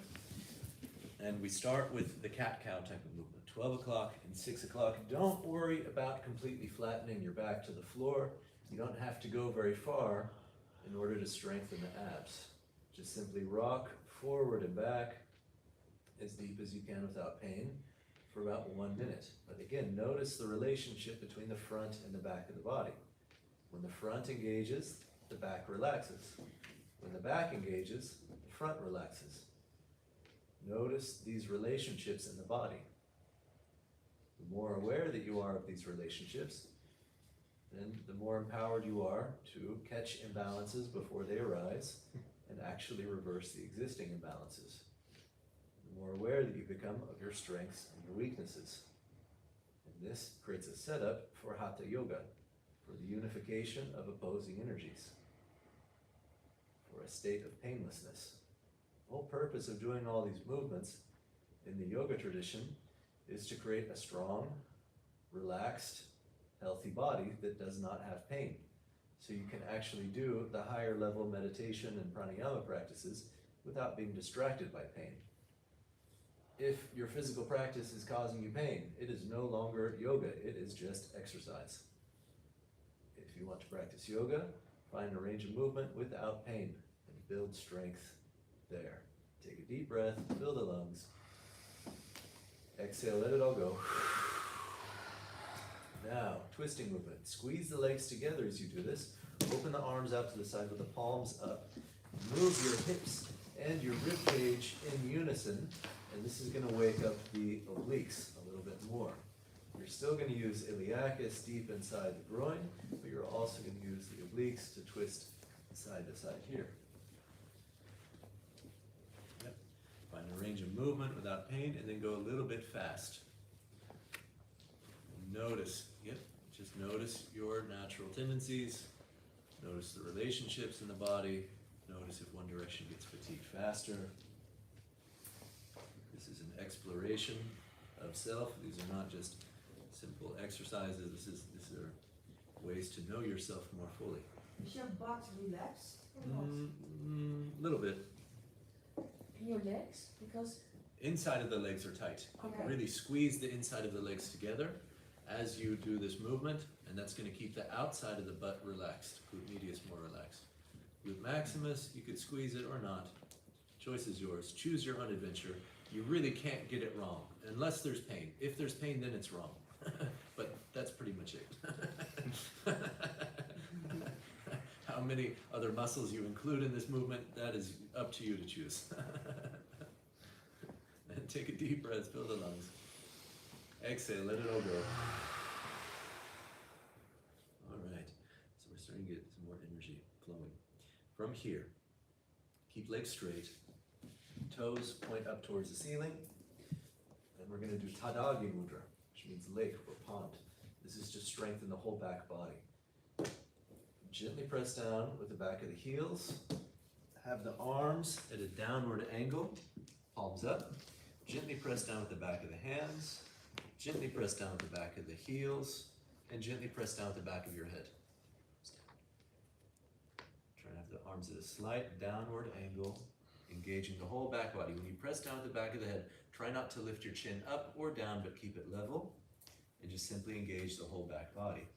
and we start with the cat-cow type of movement. 12 o'clock and 6 o'clock. Don't worry about completely flattening your back to the floor. You don't have to go very far in order to strengthen the abs. Just simply rock forward and back as deep as you can without pain for about 1 minute. But again, notice the relationship between the front and the back of the body. When the front engages, the back relaxes. When the back engages, the front relaxes. Notice these relationships in the body. The more aware that you are of these relationships, then the more empowered you are to catch imbalances before they arise and actually reverse the existing imbalances. The more aware that you become of your strengths and your weaknesses. And this creates a setup for Hatha Yoga, for the unification of opposing energies, for a state of painlessness. The whole purpose of doing all these movements in the yoga tradition is to create a strong, relaxed, healthy body that does not have pain. So you can actually do the higher level meditation and pranayama practices without being distracted by pain. If your physical practice is causing you pain, it is no longer yoga, it is just exercise. If you want to practice yoga, find a range of movement without pain and build strength there. Take a deep breath, fill the lungs. Exhale, let it all go. Now, twisting movement. Squeeze the legs together as you do this. Open the arms out to the side with the palms up. Move your hips and your rib cage in unison, and this is going to wake up the obliques a little bit more. You're still going to use iliacus deep inside the groin, but you're also going to use the obliques to twist side to side here. Yep. Find a range of movement without pain, and then go a little bit fast. Notice, just notice your natural tendencies. Notice the relationships in the body. Notice if one direction gets fatigued faster. This is an exploration of self. These are not just simple exercises. These are ways to know yourself more fully. Is your butt relaxed or not? Little bit. And your legs, because Inside of the legs are tight. Okay. Really squeeze the inside of the legs together as you do this movement, and that's going to keep the outside of the butt relaxed. Glute medius more relaxed. Glute maximus, you could squeeze it or not. Choice is yours. Choose your own adventure. You really can't get it wrong unless there's pain. If there's pain, then it's wrong. But that's pretty much it. How many other muscles you include in this movement, that is up to you to choose. And take a deep breath, fill the lungs. Exhale, let it all go. All right, so we're starting to get some more energy flowing. From here, keep legs straight, toes point up towards the ceiling, and we're going to do Tadagi Mudra, which means lake or pond. This is to strengthen the whole back body. Gently press down with the back of the heels. Have the arms at a downward angle, palms up. Gently press down with the back of the hands. Gently press down with the back of the heels. And gently press down with the back of your head. Try to have the arms at a slight downward angle, engaging the whole back body. When you press down with the back of the head, try not to lift your chin up or down, but keep it level. And just simply engage the whole back body.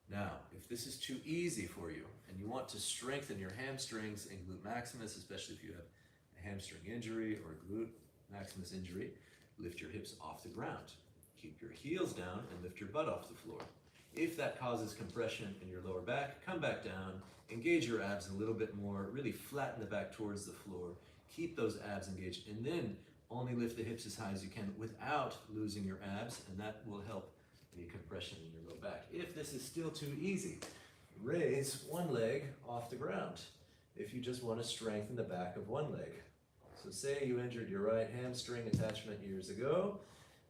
Now, if this is too easy for you, and you want to strengthen your hamstrings and glute maximus, especially if you have a hamstring injury or a glute maximus injury, lift your hips off the ground. Keep your heels down and lift your butt off the floor. If that causes compression in your lower back, come back down, engage your abs a little bit more, really flatten the back towards the floor, keep those abs engaged, and then only lift the hips as high as you can without losing your abs, and that will help any compression in your low back. If this is still too easy, raise one leg off the ground if you just want to strengthen the back of one leg. So say you injured your right hamstring attachment years ago,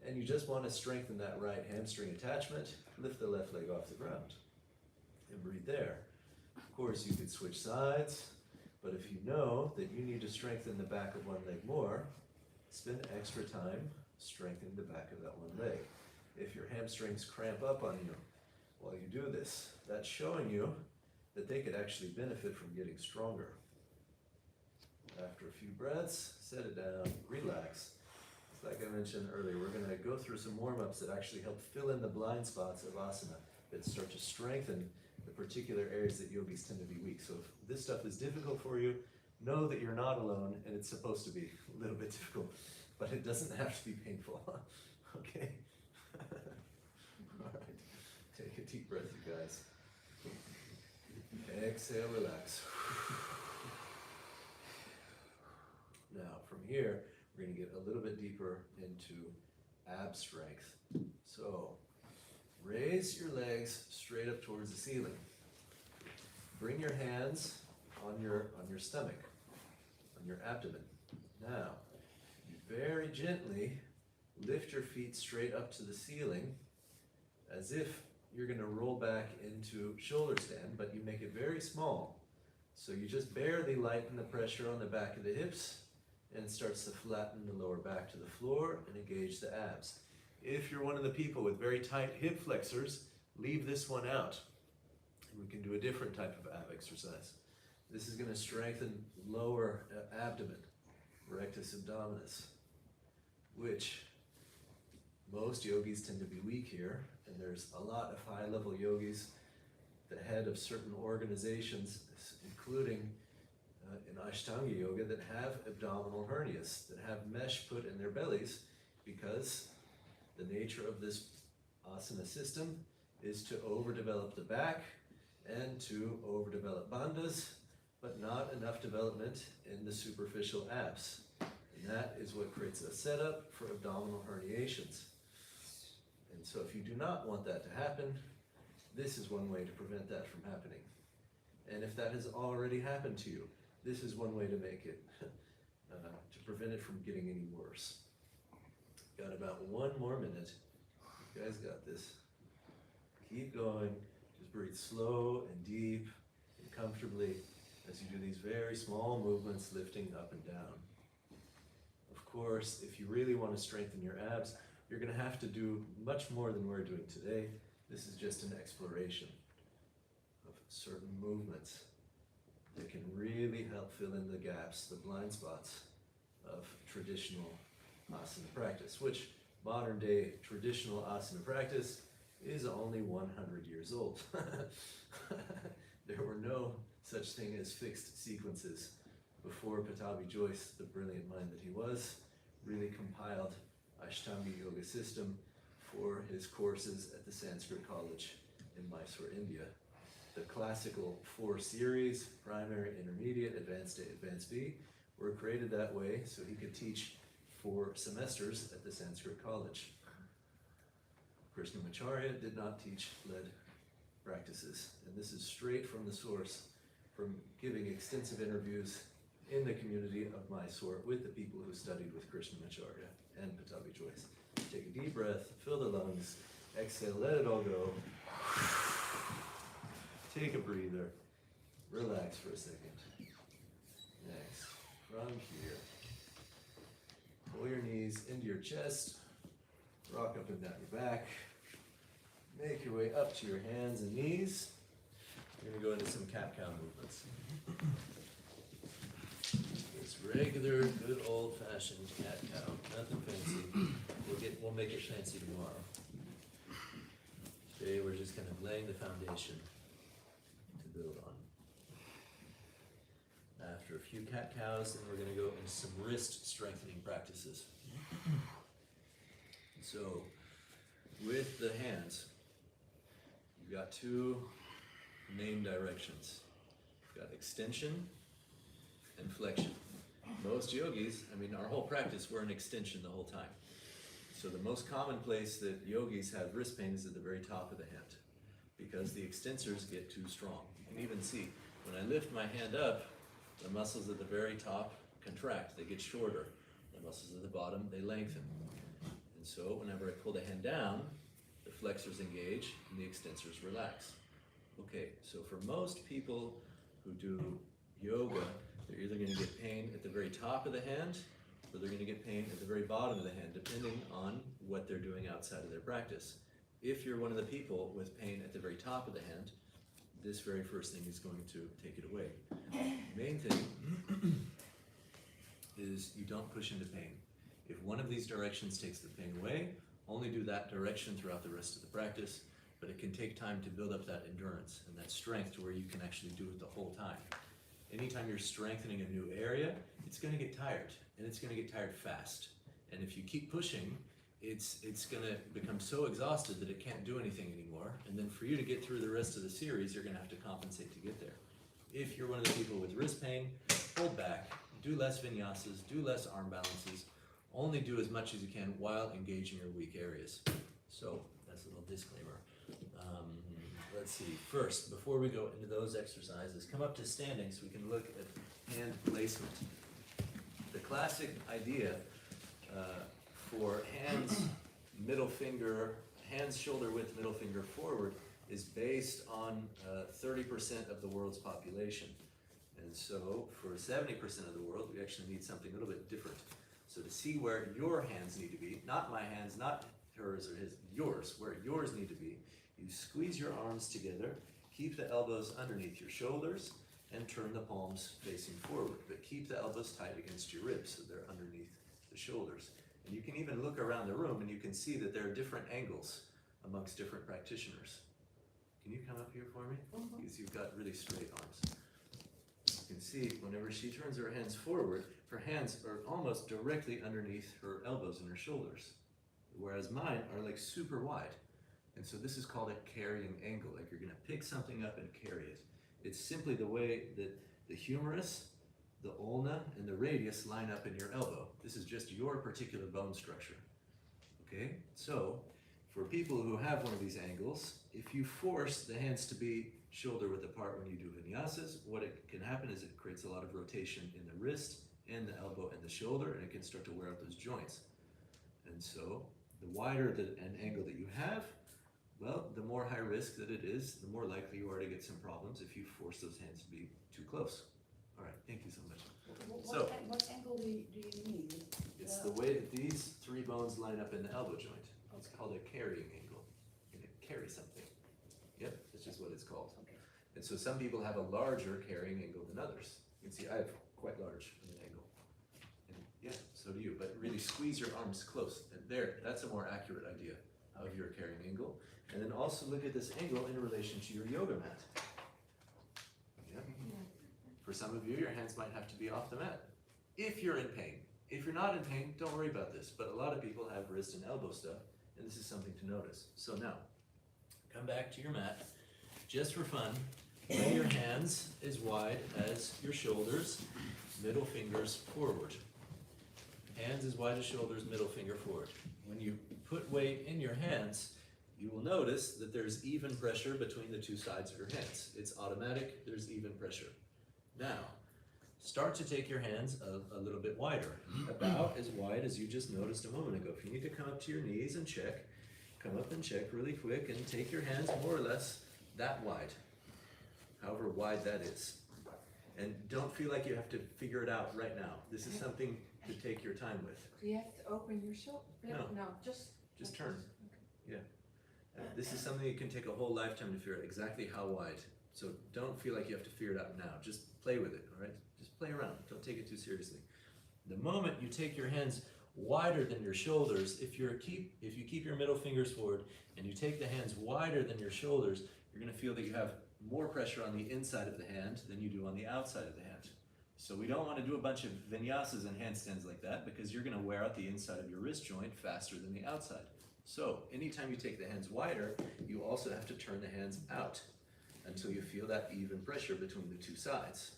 and you just want to strengthen that right hamstring attachment, lift the left leg off the ground and breathe there. Of course, you could switch sides, but if you know that you need to strengthen the back of one leg more, spend extra time strengthening the back of that one leg. If your hamstrings cramp up on you while you do this, that's showing you that they could actually benefit from getting stronger. After a few breaths, set it down, relax. It's like I mentioned earlier, we're going to go through some warm-ups that actually help fill in the blind spots of asana, that start to strengthen the particular areas that yogis tend to be weak. So if this stuff is difficult for you, know that you're not alone, and it's supposed to be a little bit difficult, but it doesn't have to be painful. Okay? All right. Take a deep breath, you guys. Exhale, relax. Now, from here, we're going to get a little bit deeper into ab strength. So, raise your legs straight up towards the ceiling. Bring your hands on your stomach, on your abdomen. Now, very gently lift your feet straight up to the ceiling as if you're going to roll back into shoulder stand, but you make it very small. So you just barely lighten the pressure on the back of the hips, and it starts to flatten the lower back to the floor and engage the abs. If you're one of the people with very tight hip flexors, leave this one out. And we can do a different type of ab exercise. This is going to strengthen lower abdomen, rectus abdominis, which most yogis tend to be weak here, and there's a lot of high-level yogis, the head of certain organizations, including in Ashtanga yoga, that have abdominal hernias, that have mesh put in their bellies, because the nature of this asana system is to overdevelop the back and to overdevelop bandhas, but not enough development in the superficial abs. And that is what creates a setup for abdominal herniations. And so if you do not want that to happen, this is one way to prevent that from happening. And if that has already happened to you, this is one way to make it, to prevent it from getting any worse. Got about 1 more minute. You guys got this. Keep going. Just breathe slow and deep and comfortably as you do these very small movements, lifting up and down. Of course, if you really want to strengthen your abs, you're going to have to do much more than we're doing today. This is just an exploration of certain movements that can really help fill in the gaps, the blind spots of traditional asana practice, which modern day traditional asana practice is only 100 years old. There were no such thing as fixed sequences before Pattabhi Jois, the brilliant mind that he was, really compiled Ashtanga Yoga system for his courses at the Sanskrit College in Mysore, India. The classical 4 series, primary, intermediate, advanced A, advanced B, were created that way so he could teach 4 semesters at the Sanskrit College. Krishnamacharya did not teach lead practices, and this is straight from the source, from giving extensive interviews in the community of Mysore with the people who studied with Krishnamacharya and Pattabhi Jois. Take a deep breath, fill the lungs, exhale, let it all go. Take a breather, relax for a second. Next, from here, pull your knees into your chest, rock up and down your back, make your way up to your hands and knees. We're going to go into some cat-cow movements. It's regular, good old-fashioned cat-cow, nothing fancy. We'll make it fancy tomorrow. Today we're just kind of laying the foundation to build on. After a few cat-cows, then we're going to go into some wrist strengthening practices. So, with the hands, you've got 2 main directions. You've got extension and flexion. Most yogis, our whole practice, we're in extension the whole time. So the most common place that yogis have wrist pain is at the very top of the hand, because the extensors get too strong. You can even see, when I lift my hand up, the muscles at the very top contract, they get shorter. The muscles at the bottom, they lengthen. And so whenever I pull the hand down, the flexors engage and the extensors relax. Okay, so for most people who do yoga, they're either going to get pain at the very top of the hand, or they're going to get pain at the very bottom of the hand, depending on what they're doing outside of their practice. If you're one of the people with pain at the very top of the hand, this very first thing is going to take it away. The main thing is you don't push into pain. If one of these directions takes the pain away, only do that direction throughout the rest of the practice, but it can take time to build up that endurance and that strength to where you can actually do it the whole time. Anytime you're strengthening a new area, it's going to get tired, and it's going to get tired fast. And if you keep pushing, it's going to become so exhausted that it can't do anything anymore. And then for you to get through the rest of the series, you're going to have to compensate to get there. If you're one of the people with wrist pain, hold back, do less vinyasas, do less arm balances, only do as much as you can while engaging your weak areas. So that's a little disclaimer. Let's see, first, before we go into those exercises, come up to standing so we can look at hand placement. The classic idea for hands, middle finger, hands shoulder width, middle finger forward is based on 30% of the world's population. And so for 70% of the world, we actually need something a little bit different. So to see where your hands need to be, not my hands, not hers or his, yours, where yours need to be, you squeeze your arms together, keep the elbows underneath your shoulders, and turn the palms facing forward. But keep the elbows tight against your ribs so they're underneath the shoulders. And you can even look around the room and you can see that there are different angles amongst different practitioners. Can you come up here for me? Because you've got really straight arms. You can see whenever she turns her hands forward, her hands are almost directly underneath her elbows and her shoulders, whereas mine are like super wide. And so this is called a carrying angle, like you're going to pick something up and carry it. It's simply the way that the humerus, the ulna, and the radius line up in your elbow. This is just your particular bone structure. Okay? So, for people who have one of these angles, if you force the hands to be shoulder width apart when you do vinyasas, what it can happen is it creates a lot of rotation in the wrist and the elbow and the shoulder, and it can start to wear out those joints. And so, the wider an angle that you have, well, the more high risk that it is, the more likely you are to get some problems if you force those hands to be too close. All right, thank you so much. What, So- what angle do you mean? It's the way that these three bones line up in the elbow joint. It's called a carrying angle. You're gonna carry something. Yep, that's just what it's called. Okay. And so some people have a larger carrying angle than others. You can see I have quite large an angle. And yeah, so do you, but really squeeze your arms close. And there, that's a more accurate idea of your carrying angle. And then also look at this angle in relation to your yoga mat. Yeah. For some of you, your hands might have to be off the mat. If you're in pain. If you're not in pain, don't worry about this. But a lot of people have wrist and elbow stuff, and this is something to notice. So now, come back to your mat. Just for fun, lay your hands as wide as your shoulders, middle fingers forward. Hands as wide as shoulders, middle finger forward. When you put weight in your hands, you will notice that there's even pressure between the two sides of your hands. It's automatic, there's even pressure. Now, start to take your hands a little bit wider, about as wide as you just noticed a moment ago. If you need to come up to your knees and check, come up and check really quick and take your hands more or less that wide, however wide that is. And don't feel like you have to figure it out right now. This is something to take your time with. Do you have to open your shoulder? No. Just Turn. Yeah. This is something you can take a whole lifetime to figure out exactly how wide. So don't feel like you have to figure it out now. Just play with it, all right? Just play around. Don't take it too seriously. The moment you take your hands wider than your shoulders, if you keep your middle fingers forward and you take the hands wider than your shoulders, you're going to feel that you have more pressure on the inside of the hand than you do on the outside of the hand. So we don't want to do a bunch of vinyasas and handstands like that because you're going to wear out the inside of your wrist joint faster than the outside. So anytime you take the hands wider, you also have to turn the hands out until you feel that even pressure between the two sides.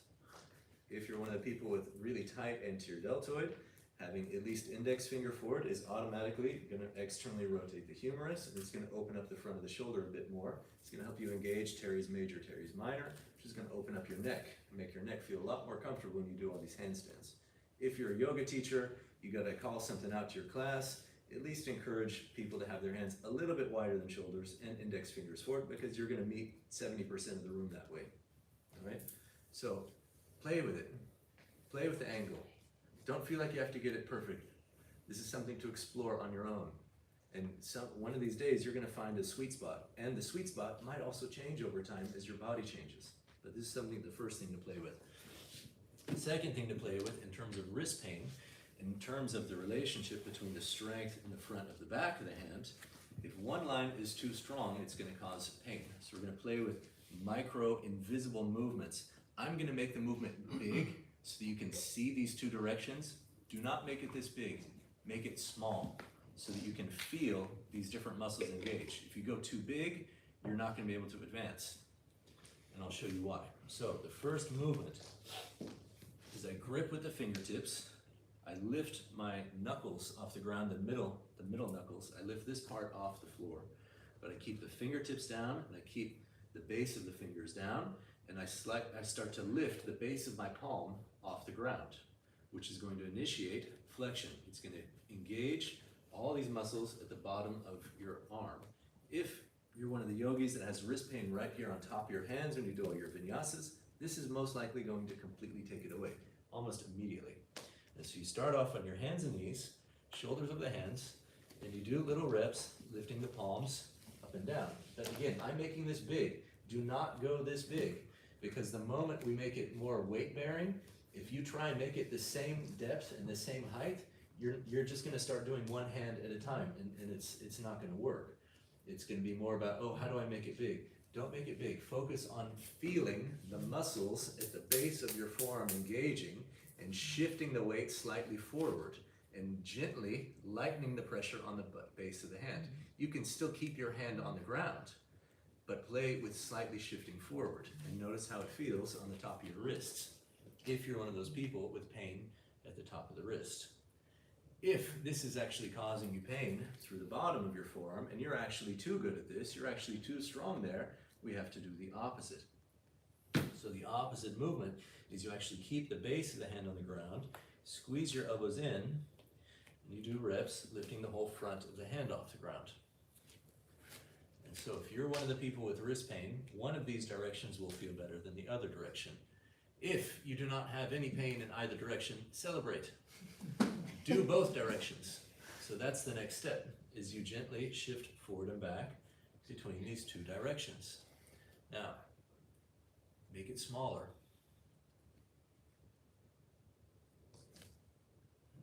If you're one of the people with really tight anterior deltoid, having at least index finger forward is automatically going to externally rotate the humerus, and it's going to open up the front of the shoulder a bit more. It's going to help you engage teres major, teres minor, which is going to open up your neck and make your neck feel a lot more comfortable when you do all these handstands. If you're a yoga teacher, you got to call something out to your class. At least encourage people to have their hands a little bit wider than shoulders and index fingers forward because you're going to meet 70% of the room that way. All right? So play with it. Play with the angle. Don't feel like you have to get it perfect. This is something to explore on your own. And one of these days you're going to find a sweet spot. And the sweet spot might also change over time as your body changes. But this is something, the first thing to play with. The second thing to play with in terms of wrist pain, in terms of the relationship between the strength in the front of the back of the hand, if one line is too strong, it's going to cause pain. So we're going to play with micro, invisible movements. I'm going to make the movement big so that you can see these two directions. Do not make it this big. Make it small so that you can feel these different muscles engage. If you go too big, you're not going to be able to advance. And I'll show you why. So the first movement is I grip with the fingertips. I lift my knuckles off the ground, the middle knuckles. I lift this part off the floor, but I keep the fingertips down and I keep the base of the fingers down, and I start to lift the base of my palm off the ground, which is going to initiate flexion. It's going to engage all these muscles at the bottom of your arm. If you're one of the yogis that has wrist pain right here on top of your hands when you do all your vinyasas, this is most likely going to completely take it away, almost immediately. And so you start off on your hands and knees, shoulders of the hands, and you do little reps, lifting the palms up and down. But again, I'm making this big. Do not go this big, because the moment we make it more weight-bearing, if you try and make it the same depth and the same height, you're just going to start doing one hand at a time, and it's not going to work. It's going to be more about, oh, how do I make it big? Don't make it big. Focus on feeling the muscles at the base of your forearm engaging and shifting the weight slightly forward and gently lightening the pressure on the base of the hand. You can still keep your hand on the ground, but play with slightly shifting forward, and notice how it feels on the top of your wrists if you're one of those people with pain at the top of the wrist. If this is actually causing you pain through the bottom of your forearm and you're actually too good at this, you're actually too strong there, we have to do the opposite. So the opposite movement is you actually keep the base of the hand on the ground, squeeze your elbows in, and you do reps lifting the whole front of the hand off the ground. And so if you're one of the people with wrist pain, one of these directions will feel better than the other direction. If you do not have any pain in either direction, celebrate. Do both directions. So that's the next step, is you gently shift forward and back between these two directions. Now, make it smaller.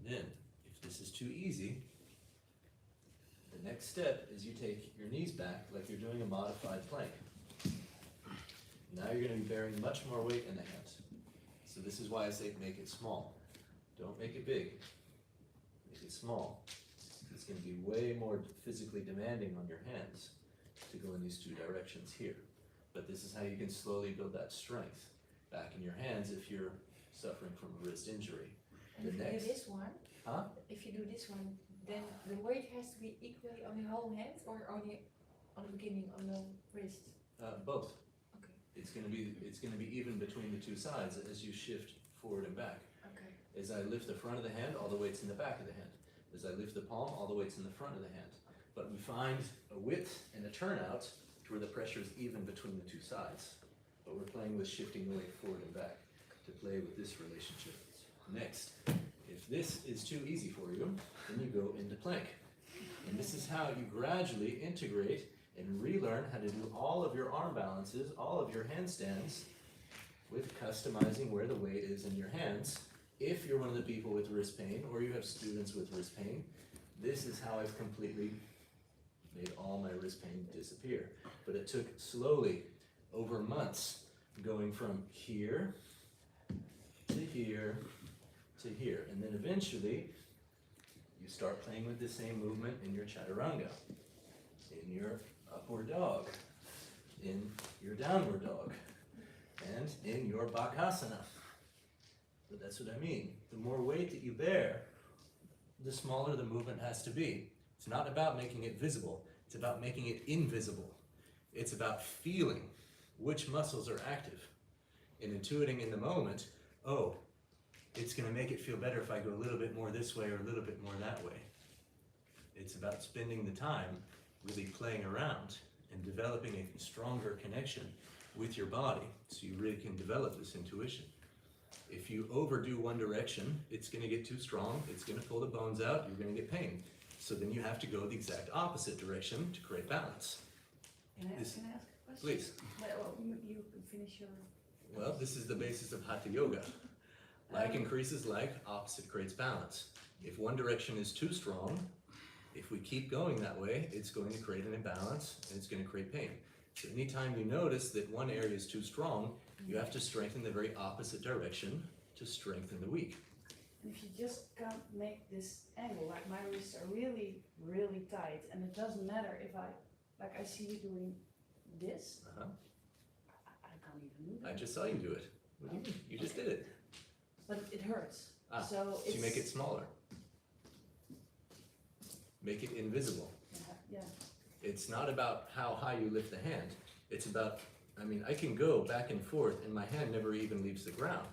And then, if this is too easy, the next step is you take your knees back like you're doing a modified plank. Now you're going to be bearing much more weight in the hands. So this is why I say make it small. Don't make it big. Make it small. It's going to be way more physically demanding on your hands to go in these two directions here. But this is how you can slowly build that strength back in your hands if you're suffering from a wrist injury. And if you do this one, Huh? if you do this one, then the weight has to be equally on the whole hand or only on the beginning on the wrist. Both. Okay. It's going to be even between the two sides as you shift forward and back. Okay. As I lift the front of the hand, all the weight's in the back of the hand. As I lift the palm, all the weight's in the front of the hand. But we find a width and a turnout to where the pressure is even between the two sides. But we're playing with shifting the weight forward and back to play with this relationship. Next, if this is too easy for you, then you go into plank. And this is how you gradually integrate and relearn how to do all of your arm balances, all of your handstands, with customizing where the weight is in your hands. If you're one of the people with wrist pain, or you have students with wrist pain, this is how I've completely made all my wrist pain disappear. But it took slowly, over months, going from here to here to here. And then eventually, you start playing with the same movement in your chaturanga, in your upward dog, in your downward dog, and in your bakasana. But that's what I mean. The more weight that you bear, the smaller the movement has to be. It's not about making it visible. It's about making it invisible. It's about feeling which muscles are active and intuiting in the moment, oh, it's going to make it feel better if I go a little bit more this way or a little bit more that way. It's about spending the time really playing around and developing a stronger connection with your body so you really can develop this intuition. If you overdo one direction, it's going to get too strong, it's going to pull the bones out, you're going to get pain. So then you have to go the exact opposite direction to create balance. Can I ask a question? Please. Well, you can finish your... Well, this is the basis of Hatha Yoga. Like increases like, opposite creates balance. If one direction is too strong, if we keep going that way, it's going to create an imbalance and it's going to create pain. So anytime you notice that one area is too strong, you have to strengthen the very opposite direction to strengthen the weak. And if you just can't make this angle, like my wrists are really, really tight, and it doesn't matter if I see you doing this, I can't even do that. I just saw you do it. What do you mean? You just did it. But it hurts. So So you make it smaller. Make it invisible. Yeah. It's not about how high you lift the hand. It's about, I can go back and forth and my hand never even leaves the ground,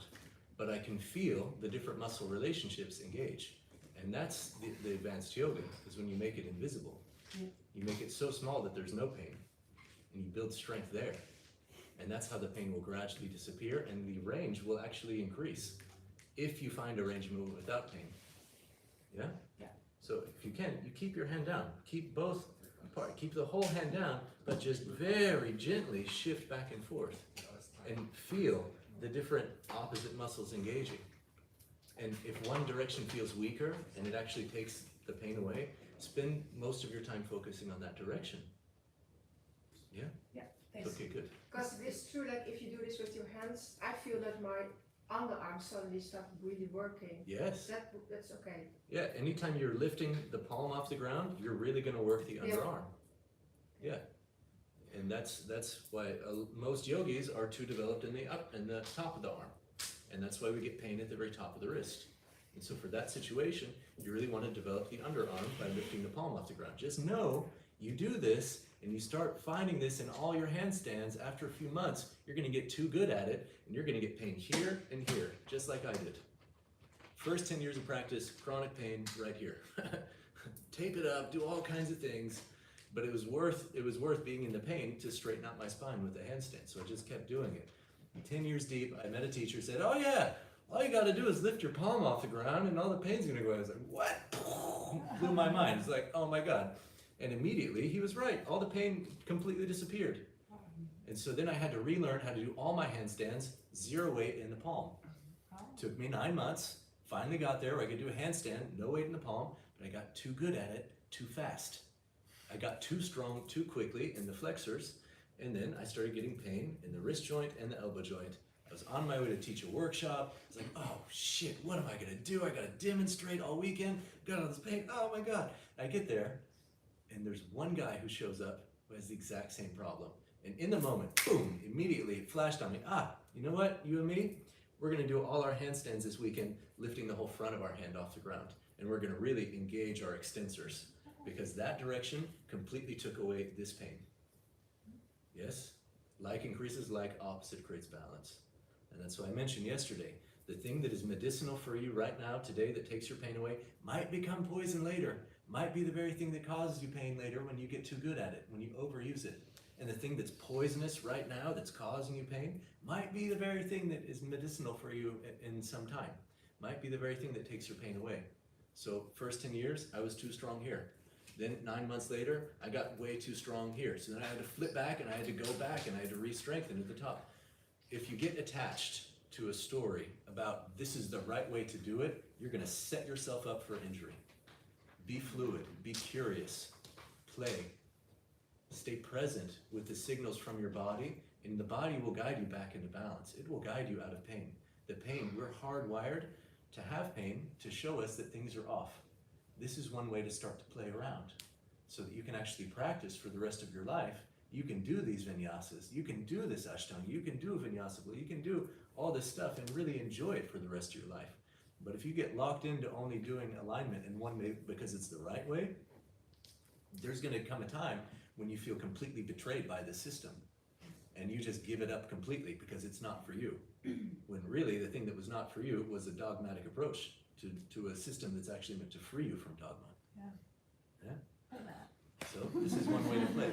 but I can feel the different muscle relationships engage. And that's the advanced yoga, is when you make it invisible. Yeah. You make it so small that there's no pain, and you build strength there. And that's how the pain will gradually disappear and the range will actually increase if you find a range of movement without pain. Yeah? Yeah. So if you can, you keep your hand down. Keep both apart. Keep the whole hand down, but just very gently shift back and forth and feel the different opposite muscles engaging. And if one direction feels weaker and it actually takes the pain away, spend most of your time focusing on that direction. Yeah? Yeah, thanks. Okay, good. Because it's true that if you do this with your hands, I feel that my underarm suddenly start really working. Yes. That's okay. Yeah, anytime you're lifting the palm off the ground, you're really going to work the underarm. Yeah. And that's why most yogis are too developed in the top of the arm. And that's why we get pain at the very top of the wrist. And so for that situation, you really want to develop the underarm by lifting the palm off the ground. Just know you do this and you start finding this in all your handstands. After a few months, you're going to get too good at it and you're going to get pain here and here, just like I did. First 10 years of practice, chronic pain right here. Tape it up, do all kinds of things, but it was worth being in the pain to straighten out my spine with the handstand. So I just kept doing it. 10 years deep, I met a teacher who said, oh yeah, all you gotta do is lift your palm off the ground and all the pain's gonna go away. I was like, what? Blew my mind. It's like, oh my God. And immediately he was right. All the pain completely disappeared. And so then I had to relearn how to do all my handstands, 0 weight in the palm. Took me 9 months, finally got there where I could do a handstand, no weight in the palm, but I got too good at it, too fast. I got too strong too quickly in the flexors, and then I started getting pain in the wrist joint and the elbow joint. I was on my way to teach a workshop. I was like, oh shit, what am I gonna do? I gotta demonstrate all weekend, got all this pain, oh my God. I get there, and there's one guy who shows up who has the exact same problem. And in the moment, boom, immediately it flashed on me, you know what, you and me, we're gonna do all our handstands this weekend, lifting the whole front of our hand off the ground. And we're gonna really engage our extensors, because that direction completely took away this pain. Yes? Like increases like, opposite creates balance. And that's what I mentioned yesterday. The thing that is medicinal for you right now, today, that takes your pain away, might become poison later. Might be the very thing that causes you pain later when you get too good at it, when you overuse it. And the thing that's poisonous right now, that's causing you pain, might be the very thing that is medicinal for you in some time. Might be the very thing that takes your pain away. So first 10 years, I was too strong here. Then 9 months later, I got way too strong here. So then I had to flip back and I had to go back and I had to re-strengthen at the top. If you get attached to a story about this is the right way to do it, you're gonna set yourself up for injury. Be fluid, be curious, play. Stay present with the signals from your body, and the body will guide you back into balance. It will guide you out of pain. The pain, we're hardwired to have pain to show us that things are off. This is one way to start to play around so that you can actually practice for the rest of your life. You can do these vinyasas, you can do this ashtanga, you can do vinyasa, you can do all this stuff and really enjoy it for the rest of your life. But if you get locked into only doing alignment in one way because it's the right way, there's gonna come a time when you feel completely betrayed by the system and you just give it up completely because it's not for you. When really the thing that was not for you was a dogmatic approach to a system that's actually meant to free you from dogma. Yeah? So this is one way to play.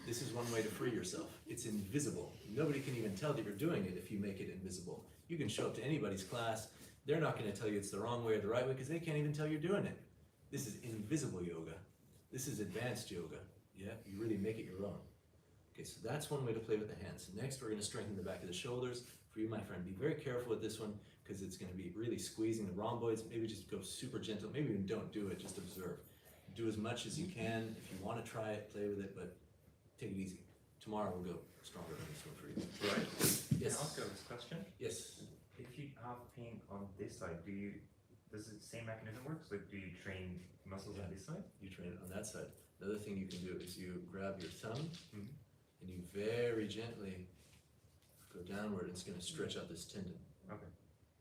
This is one way to free yourself. It's invisible. Nobody can even tell that you're doing it if you make it invisible. You can show up to anybody's class, they're not gonna tell you it's the wrong way or the right way because they can't even tell you're doing it. This is invisible yoga. This is advanced yoga. Yeah, you really make it your own. Okay, so that's one way to play with the hands. Next, we're gonna strengthen the back of the shoulders. For you, my friend, be very careful with this one because it's gonna be really squeezing the rhomboids. Maybe just go super gentle. Maybe even don't do it, just observe. Do as much as you can. If you wanna try it, play with it, but take it easy. Tomorrow we'll go stronger on this one for you. All right? Can I Yes. ask a question? Yes. If you have pain on this side, does the same mechanism work? So do you train muscles on this side? You train it on that side. The other thing you can do is you grab your thumb Mhm. and you very gently go downward, and it's gonna stretch out this tendon. Okay.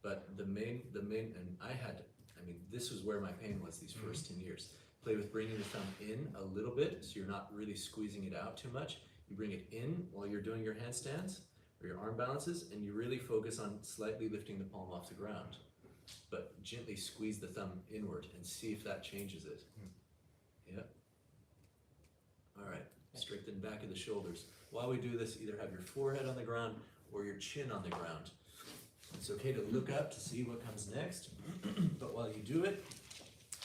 But the main, and this was where my pain was these first 10 years. Play with bringing the thumb in a little bit, so you're not really squeezing it out too much. You bring it in while you're doing your handstands or your arm balances, and you really focus on slightly lifting the palm off the ground. But gently squeeze the thumb inward and see if that changes it. Yep. All right, straighten back of the shoulders. While we do this, either have your forehead on the ground or your chin on the ground. It's okay to look up to see what comes next, but while you do it,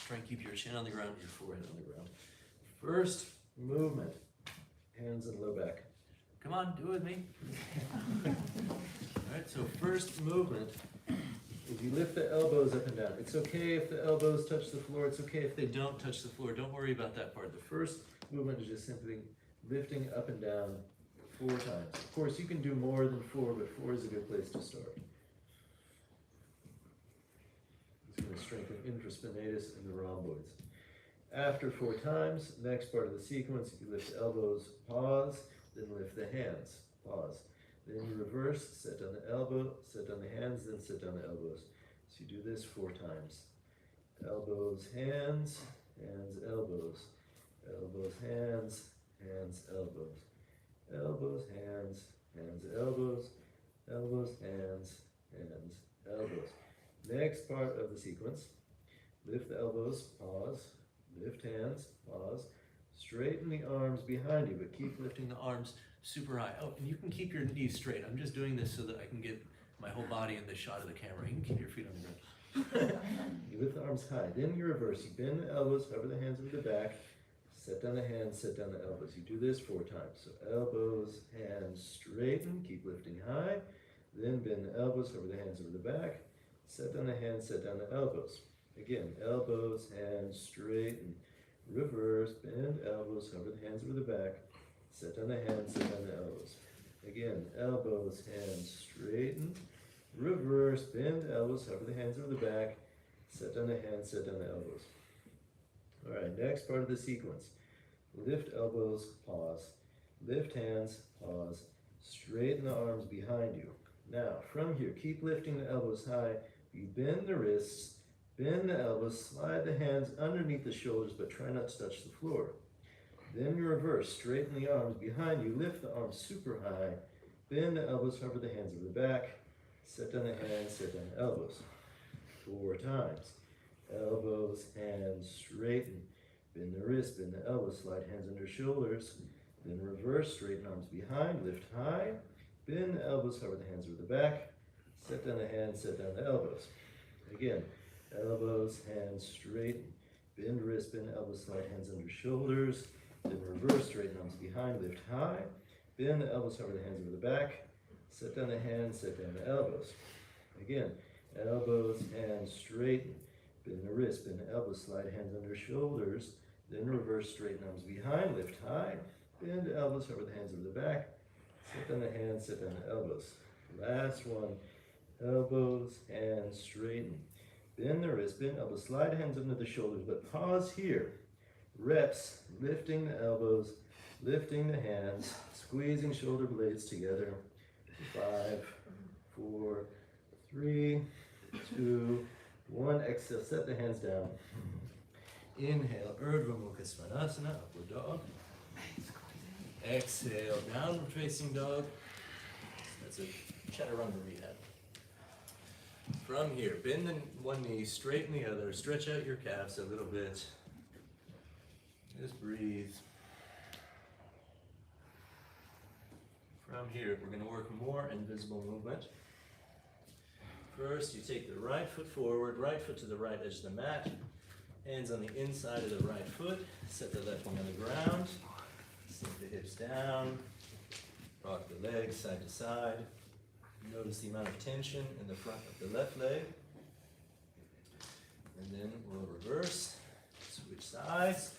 try and keep your chin on the ground, your forehead on the ground. First movement, hands and low back. Come on, do it with me. All right, so first movement, if you lift the elbows up and down, it's okay if the elbows touch the floor, it's okay if they don't touch the floor, don't worry about that part. The first movement is just simply lifting up and down 4 times. Of course, you can do more than 4, but 4 is a good place to start. It's going to strengthen infraspinatus and the rhomboids. After 4 times, next part of the sequence, you lift the elbows, pause, then lift the hands, pause. Then you reverse, set on the elbow, set on the hands, then sit on the elbows. So you do this 4 times. Elbows, hands, hands, elbows. Elbows, hands, hands, elbows. Elbows, hands, hands, elbows. Elbows, hands, hands, elbows. Next part of the sequence. Lift the elbows, pause. Lift hands, pause. Straighten the arms behind you, but keep lifting the arms super high. Oh, and you can keep your knees straight. I'm just doing this so that I can get my whole body in the shot of the camera. You can keep your feet on the ground. You lift the arms high. Then you reverse. You bend the elbows, hover the hands over the back. Set down the hands, set down the elbows. You do this 4 times. So elbows, hands, straighten. Keep lifting high. Then bend the elbows, hover the hands over the back. Set down the hands, set down the elbows. Again, elbows, hands, straighten. Reverse, bend elbows, hover the hands over the back. Set down the hands, set down the elbows. Again, elbows, hands, straighten. Reverse, bend elbows, hover the hands over the back. Set down the hands, set down the elbows. Alright, next part of the sequence. Lift elbows, pause. Lift hands, pause. Straighten the arms behind you. Now, from here, keep lifting the elbows high. You bend the wrists, bend the elbows, slide the hands underneath the shoulders, but try not to touch the floor. Then you reverse, straighten the arms behind you, lift the arms super high, bend the elbows, hover the hands over the back, set down the hands, set down the elbows. 4 times. Elbows, hands, straighten, bend the wrist, bend the elbows, slide hands under shoulders, then reverse, straighten arms behind, lift high, bend the elbows, hover the hands over the back, set down the hands, set down the elbows. Again, elbows, hands, straighten, bend wrist, bend elbows, slide hands under shoulders, then reverse, straighten arms behind, lift high, bend the elbows, hover the hands over the back, set down the hands, set down the elbows. Again, elbows, hands, straighten, bend the wrist, bend the elbows, slide hands under shoulders, then reverse, straighten arms behind, lift high, bend the elbows, hover the hands over the back, set down the hands, set down the elbows. Last one, elbows, hands, straighten, bend the wrist, bend elbows, slide hands under the shoulders, but pause here. Reps, lifting the elbows, lifting the hands, squeezing shoulder blades together. 5, 4, 3, 2, 1. Exhale, set the hands down. Inhale, Urdhva Mukha Svanasana, upward dog. Exhale, downward facing dog. That's a chaturanga rehab. From here, bend the one knee, straighten the other, stretch out your calves a little bit. Just breathe. From here, we're going to work more invisible movement. First, you take the right foot forward, right foot to the right edge of the mat, hands on the inside of the right foot, set the left knee on the ground, sink the hips down, rock the legs side to side. Notice the amount of tension in the front of the left leg. And then we'll reverse, switch sides.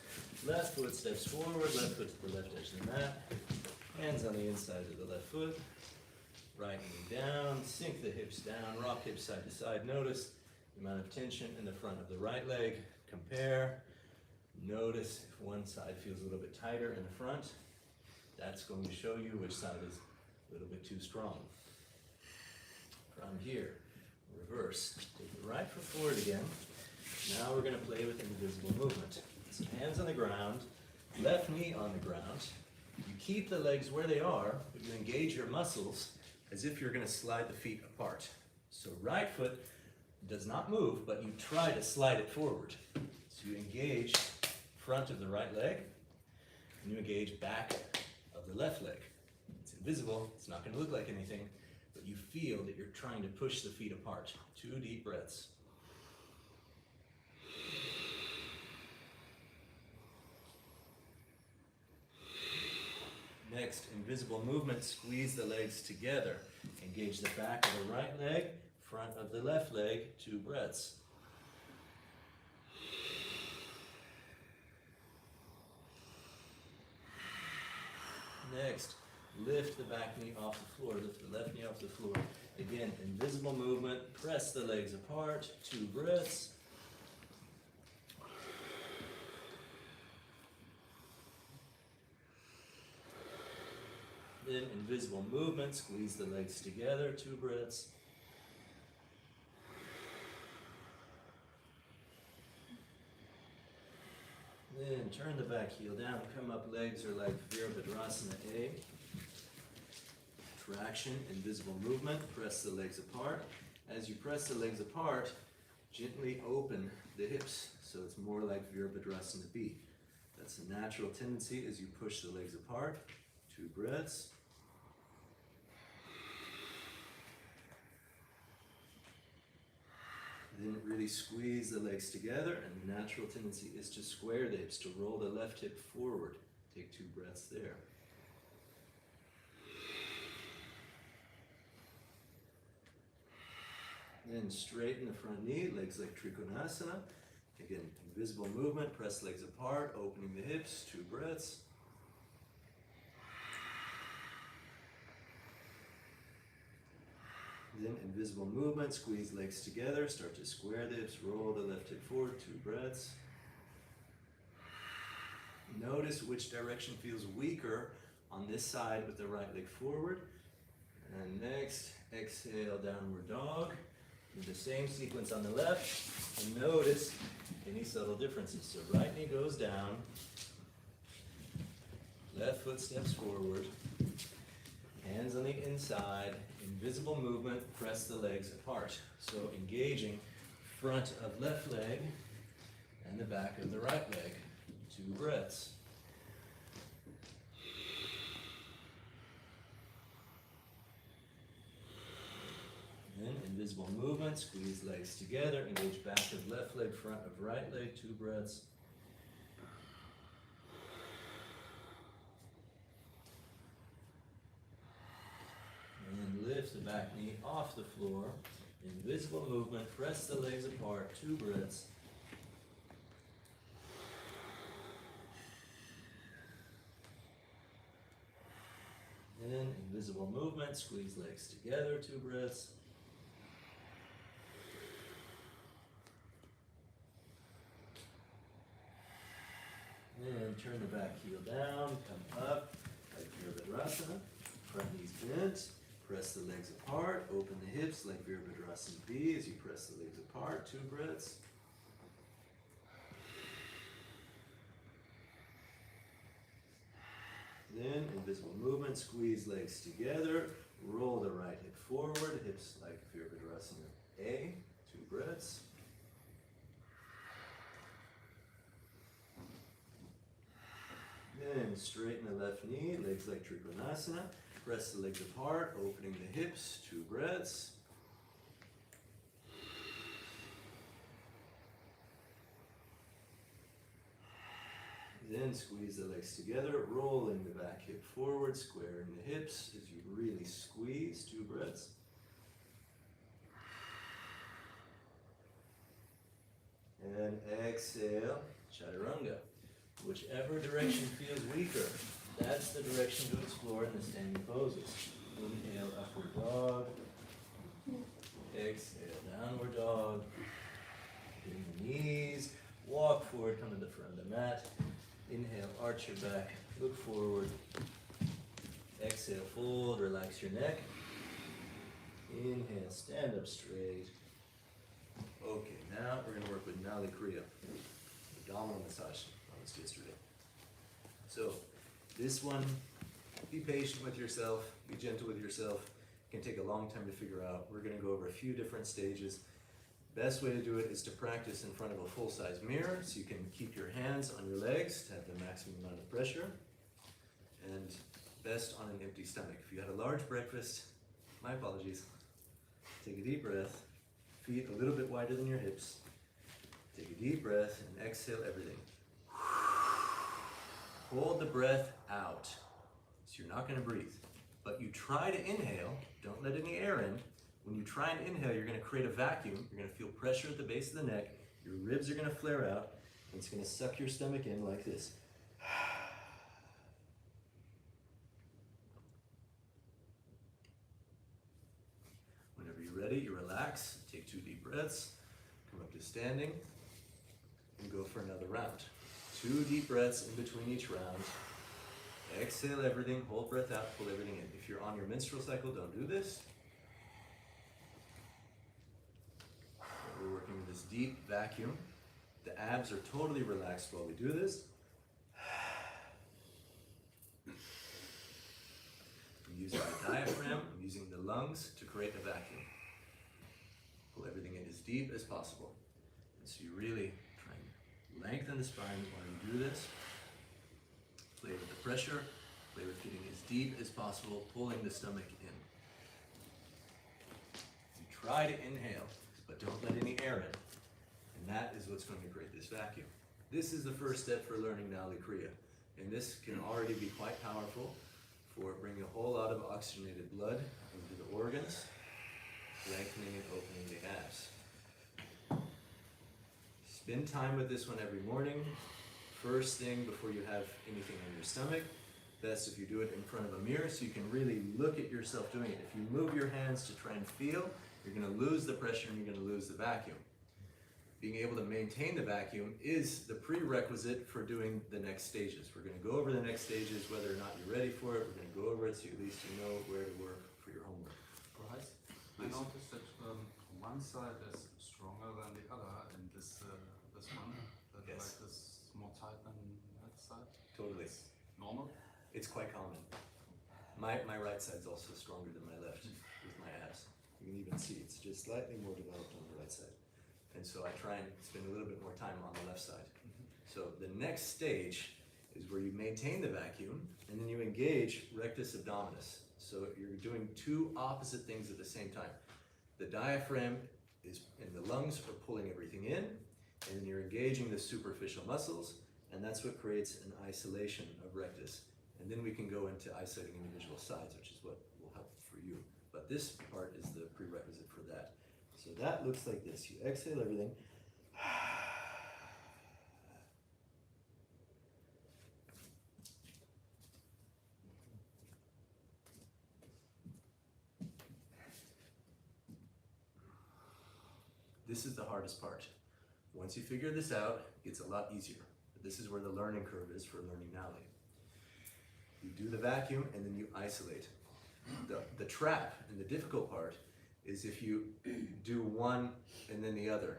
Left foot steps forward, left foot to the left edge of the mat. Hands on the inside of the left foot. Right knee down, sink the hips down, rock hips side to side. Notice the amount of tension in the front of the right leg. Compare. Notice if one side feels a little bit tighter in the front. That's going to show you which side is a little bit too strong. From here, reverse. Take the right foot forward again. Now we're going to play with invisible movement. So hands on the ground, left knee on the ground. You keep the legs where they are, but you engage your muscles as if you're going to slide the feet apart. So right foot does not move, but you try to slide it forward. So you engage front of the right leg, and you engage back of the left leg. It's invisible, it's not going to look like anything, but you feel that you're trying to push the feet apart. 2 deep breaths. Next, invisible movement, squeeze the legs together. Engage the back of the right leg, front of the left leg, 2 breaths. Next, lift the back knee off the floor, lift the left knee off the floor. Again, invisible movement, press the legs apart, 2 breaths. Then invisible movement, squeeze the legs together, 2 breaths. Then turn the back heel down, come up, legs are like Virabhadrasana A. Traction, invisible movement, press the legs apart. As you press the legs apart, gently open the hips so it's more like Virabhadrasana B. That's a natural tendency as you push the legs apart. 2 breaths. Then really squeeze the legs together, and the natural tendency is to square the hips, to roll the left hip forward. Take 2 breaths there. Then straighten the front knee, legs like Trikonasana. Again, invisible movement, press legs apart, opening the hips, 2 breaths. Then invisible movement, squeeze legs together, start to square the hips, roll the left hip forward, 2 breaths. Notice which direction feels weaker on this side with the right leg forward. And next, exhale, downward dog. Do the same sequence on the left, and notice any subtle differences. So right knee goes down, left foot steps forward, hands on the inside, invisible movement, press the legs apart. So engaging front of left leg and the back of the right leg. 2 breaths. Then invisible movement, squeeze legs together, engage back of left leg, front of right leg, 2 breaths. And lift the back knee off the floor. Invisible movement, press the legs apart, 2 breaths. Then invisible movement, squeeze legs together, 2 breaths. And turn the back heel down, come up, like Virabhadrasana. Front knees bent, press the legs apart, open the hips like Virabhadrasana B as you press the legs apart, 2 breaths. Then invisible movement, squeeze legs together, roll the right hip forward, hips like Virabhadrasana A, 2 breaths. Then straighten the left knee, legs like Trikonasana. Press the legs apart, opening the hips, 2 breaths. Then squeeze the legs together, rolling the back hip forward, squaring the hips as you really squeeze, 2 breaths. And exhale, Chaturanga. Whichever direction feels weaker, that's the direction to explore in the standing poses. Inhale, upward dog. Exhale, downward dog. Bend the knees, walk forward, come to the front of the mat. Inhale, arch your back, look forward. Exhale, fold, relax your neck. Inhale, stand up straight. Okay, now we're going to work with Nali Kriya, abdominal massage. Yesterday. So this one, be patient with yourself, be gentle with yourself. It can take a long time to figure out. We're going to go over a few different stages. Best way to do it is to practice in front of a full-size mirror so you can keep your hands on your legs to have the maximum amount of pressure, and best on an empty stomach. If you had a large breakfast, my apologies. Take a deep breath, feet a little bit wider than your hips. Take a deep breath and exhale everything. Hold the breath out, so you're not going to breathe. But you try to inhale, don't let any air in. When you try and inhale, you're going to create a vacuum. You're going to feel pressure at the base of the neck. Your ribs are going to flare out, and it's going to suck your stomach in like this. Whenever you're ready, you relax, take 2 deep breaths, come up to standing, and go for another round. 2 deep breaths in between each round. Exhale everything, hold breath out, pull everything in. If you're on your menstrual cycle, don't do this. We're working with this deep vacuum. The abs are totally relaxed while we do this. I'm using the diaphragm, I'm using the lungs to create a vacuum. Pull everything in as deep as possible. And so you really lengthen the spine while you do this. Play with the pressure. Play with getting as deep as possible, pulling the stomach in. You try to inhale, but don't let any air in. And that is what's going to create this vacuum. This is the first step for learning Nali Kriya. And this can already be quite powerful for bringing a whole lot of oxygenated blood into the organs, lengthening and opening the abs. Spend time with this one every morning. First thing before you have anything on your stomach. Best if you do it in front of a mirror so you can really look at yourself doing it. If you move your hands to try and feel, you're going to lose the pressure and you're going to lose the vacuum. Being able to maintain the vacuum is the prerequisite for doing the next stages. We're going to go over the next stages, whether or not you're ready for it. We're going to go over it so at least you know where to work for your homework. Right. I noticed that one side is stronger than the other in this this one. That Yes. like this is more tight than that side. Totally. It's normal. It's quite common. My right side's also stronger than my left with my abs. You can even see it's just slightly more developed on the right side. And so I try and spend a little bit more time on the left side. So the next stage is where you maintain the vacuum and then you engage rectus abdominis. So you're doing two opposite things at the same time. The diaphragm is and the lungs are pulling everything in, and then you're engaging the superficial muscles, and that's what creates an isolation of rectus. And then we can go into isolating individual sides, which is what will help for you. But this part is the prerequisite for that. So that looks like this. You exhale everything. This is the hardest part. Once you figure this out, it gets a lot easier. But this is where the learning curve is for learning Nali. You do the vacuum and then you isolate. The trap and the difficult part is if you do one and then the other.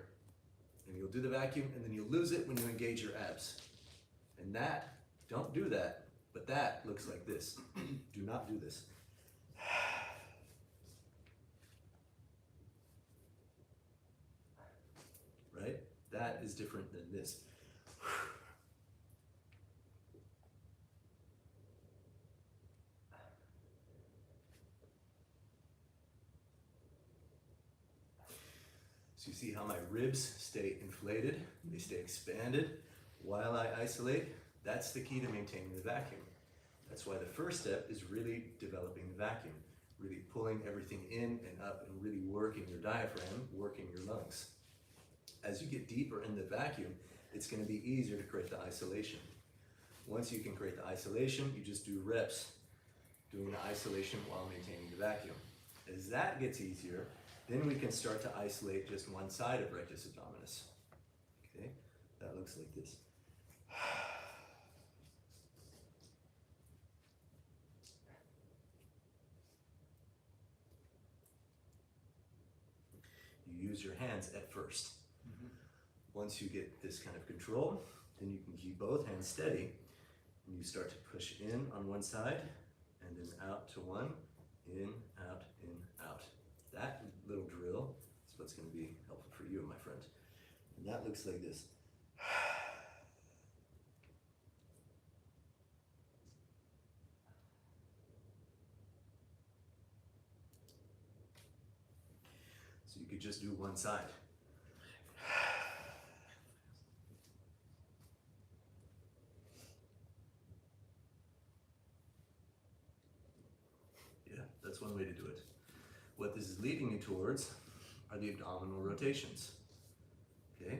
And you'll do the vacuum and then you'll lose it when you engage your abs. And that, don't do that, but that looks like this. Do not do this. Right? That is different than this. So you see how my ribs stay inflated, they stay expanded while I isolate? That's the key to maintaining the vacuum. That's why the first step is really developing the vacuum, really pulling everything in and up and really working your diaphragm, working your lungs. As you get deeper in the vacuum, it's going to be easier to create the isolation. Once you can create the isolation, you just do reps, doing the isolation while maintaining the vacuum. As that gets easier, then we can start to isolate just one side of rectus abdominis. Okay, that looks like this. You use your hands at first. Once you get this kind of control, then you can keep both hands steady and you start to push in on one side and then out to one, in, out, That little drill is what's going to be helpful for you, my friend. And that looks like this. So you could just do one side. Yeah, that's one way to do it. What this is leading you towards are the abdominal rotations. Okay?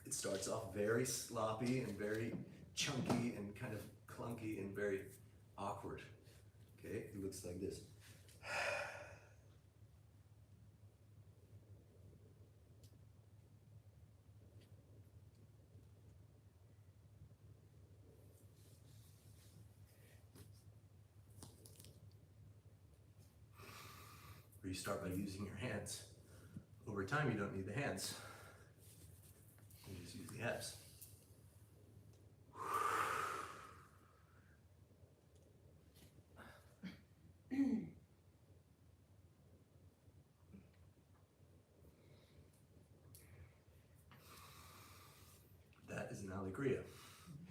It starts off very sloppy and very chunky and kind of clunky and very awkward. Okay? It looks like this. Or you start by using your hands. Over time, you don't need the hands. You just use the abs. That is an Nali Kriya,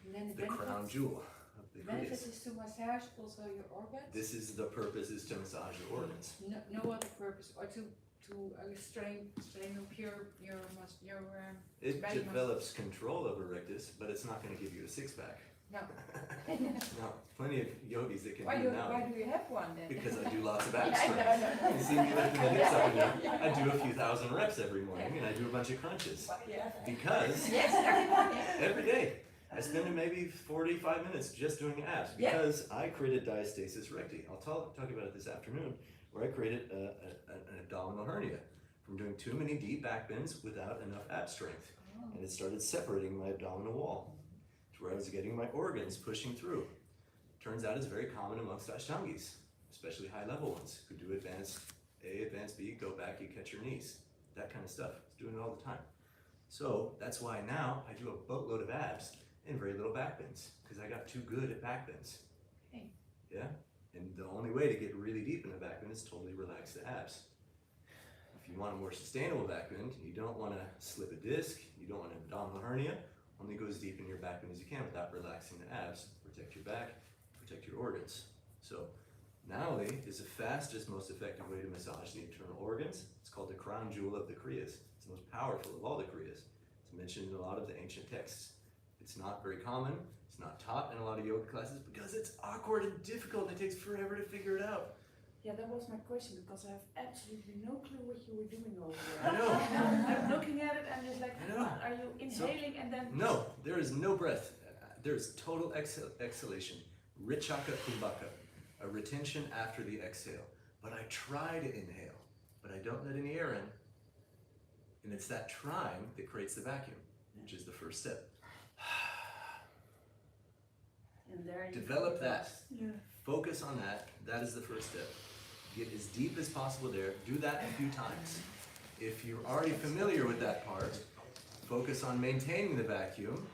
And then the crown jewel of the The benefit is to massage also your organs? This is the purpose, is to massage your organs. No other purpose, or to strain up your It Body develops control over rectus, but it's not going to give you a six-pack. no. No, plenty of yogis that can Why do do now. you have one then? Because I do lots of ab Yeah, I know, strength. I know. You see me lifting the hips up and down. I do a few thousand reps every morning, and I do a bunch of crunches. Yeah. Because Yes, everybody. every day I spend maybe 45 minutes just doing abs. Yeah. Because I created diastasis recti. I'll talk about it this afternoon, where I created an abdominal hernia from doing too many deep back bends without enough ab strength. And it started separating my abdominal wall to where I was getting my organs pushing through. Turns out it's very common amongst Ashtangis, especially high level ones who do advanced A, advanced B, go back, you catch your knees. That kind of stuff. Doing it all the time. So that's why now I do a boatload of abs and very little back bends, because I got too good at back bends. Okay. Yeah? And the only way to get really deep in the back bend is totally relax the abs. If you want a more sustainable back bend, you don't want to slip a disc, you don't want an abdominal hernia, only go as deep in your back bend as you can without relaxing the abs. Protect your back, protect your organs. So, Nali is the fastest, most effective way to massage the internal organs. It's called the crown jewel of the Kriyas. It's the most powerful of all the Kriyas. It's mentioned in a lot of the ancient texts. It's not very common, it's not taught in a lot of yoga classes because it's awkward and difficult and it takes forever to figure it out. Yeah, that was my question because I have absolutely no clue what you were doing over I there. know. I'm looking at it and just like, I know. what, are you inhaling and then? No, there is no breath. There's total exhalation. Richaka kumbhaka, a retention after the exhale. But I try to inhale, but I don't let any air in. And it's that trying that creates the vacuum, which is the first step. And there you Develop go. that. Yeah. Focus on that. That is the first step. Get as deep as possible there. Do that a few times. If you're already familiar with that part, focus on maintaining the vacuum,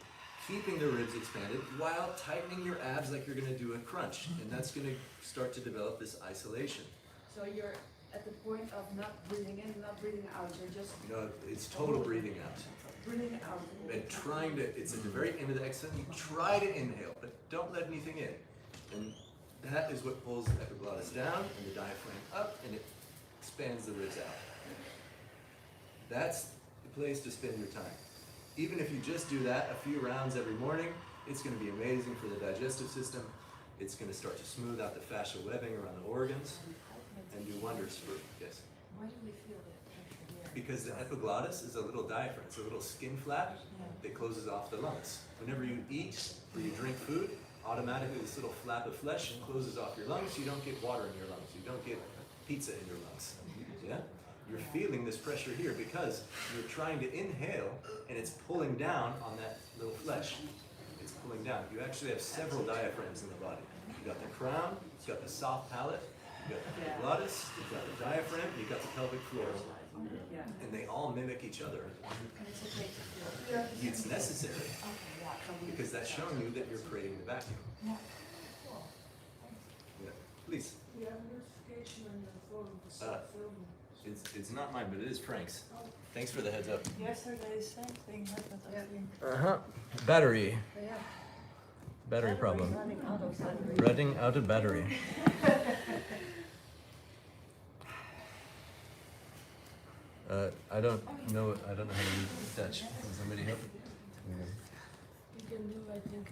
keeping the ribs expanded while tightening your abs like you're going to do a crunch. And that's going to start to develop this isolation. So you're at the point of not breathing in, not breathing out. You're just It's total breathing out. breathing out. And trying to, it's at the very end of the exhale, you try to inhale, but don't let anything in. And that is what pulls the epiglottis down and the diaphragm up, and it expands the ribs out. That's the place to spend your time. Even if you just do that a few rounds every morning, it's going to be amazing for the digestive system. It's going to start to smooth out the fascial webbing around the organs and do wonders for, yes. Why do we feel that pressure here? Because the epiglottis is a little diaphragm, it's a little skin flap that closes off the lungs. Whenever you eat or you drink food, automatically this little flap of flesh closes off your lungs. You don't get water in your lungs. You don't get pizza in your lungs. Yeah? You're feeling this pressure here because you're trying to inhale and it's pulling down on that little flesh. It's pulling down. You actually have several diaphragms in the body. You got the crown, you've got the soft palate, you've got the epiglottis, you've got the diaphragm, you've got the pelvic floor. Yeah. And they all mimic each other. And it's okay to feel. It's necessary Okay, yeah. because that's showing you that you're creating the vacuum. Yeah. Yeah. Please. You have notification on the phone. Uh, It's not mine, but it is Frank's. Thanks for the heads up. Yesterday, same thing happened, I think. Uh-huh. Battery. Yeah. Battery problem. Running out of battery. Running out of battery. I don't know how to use Dutch. Can somebody help? You can do, I think,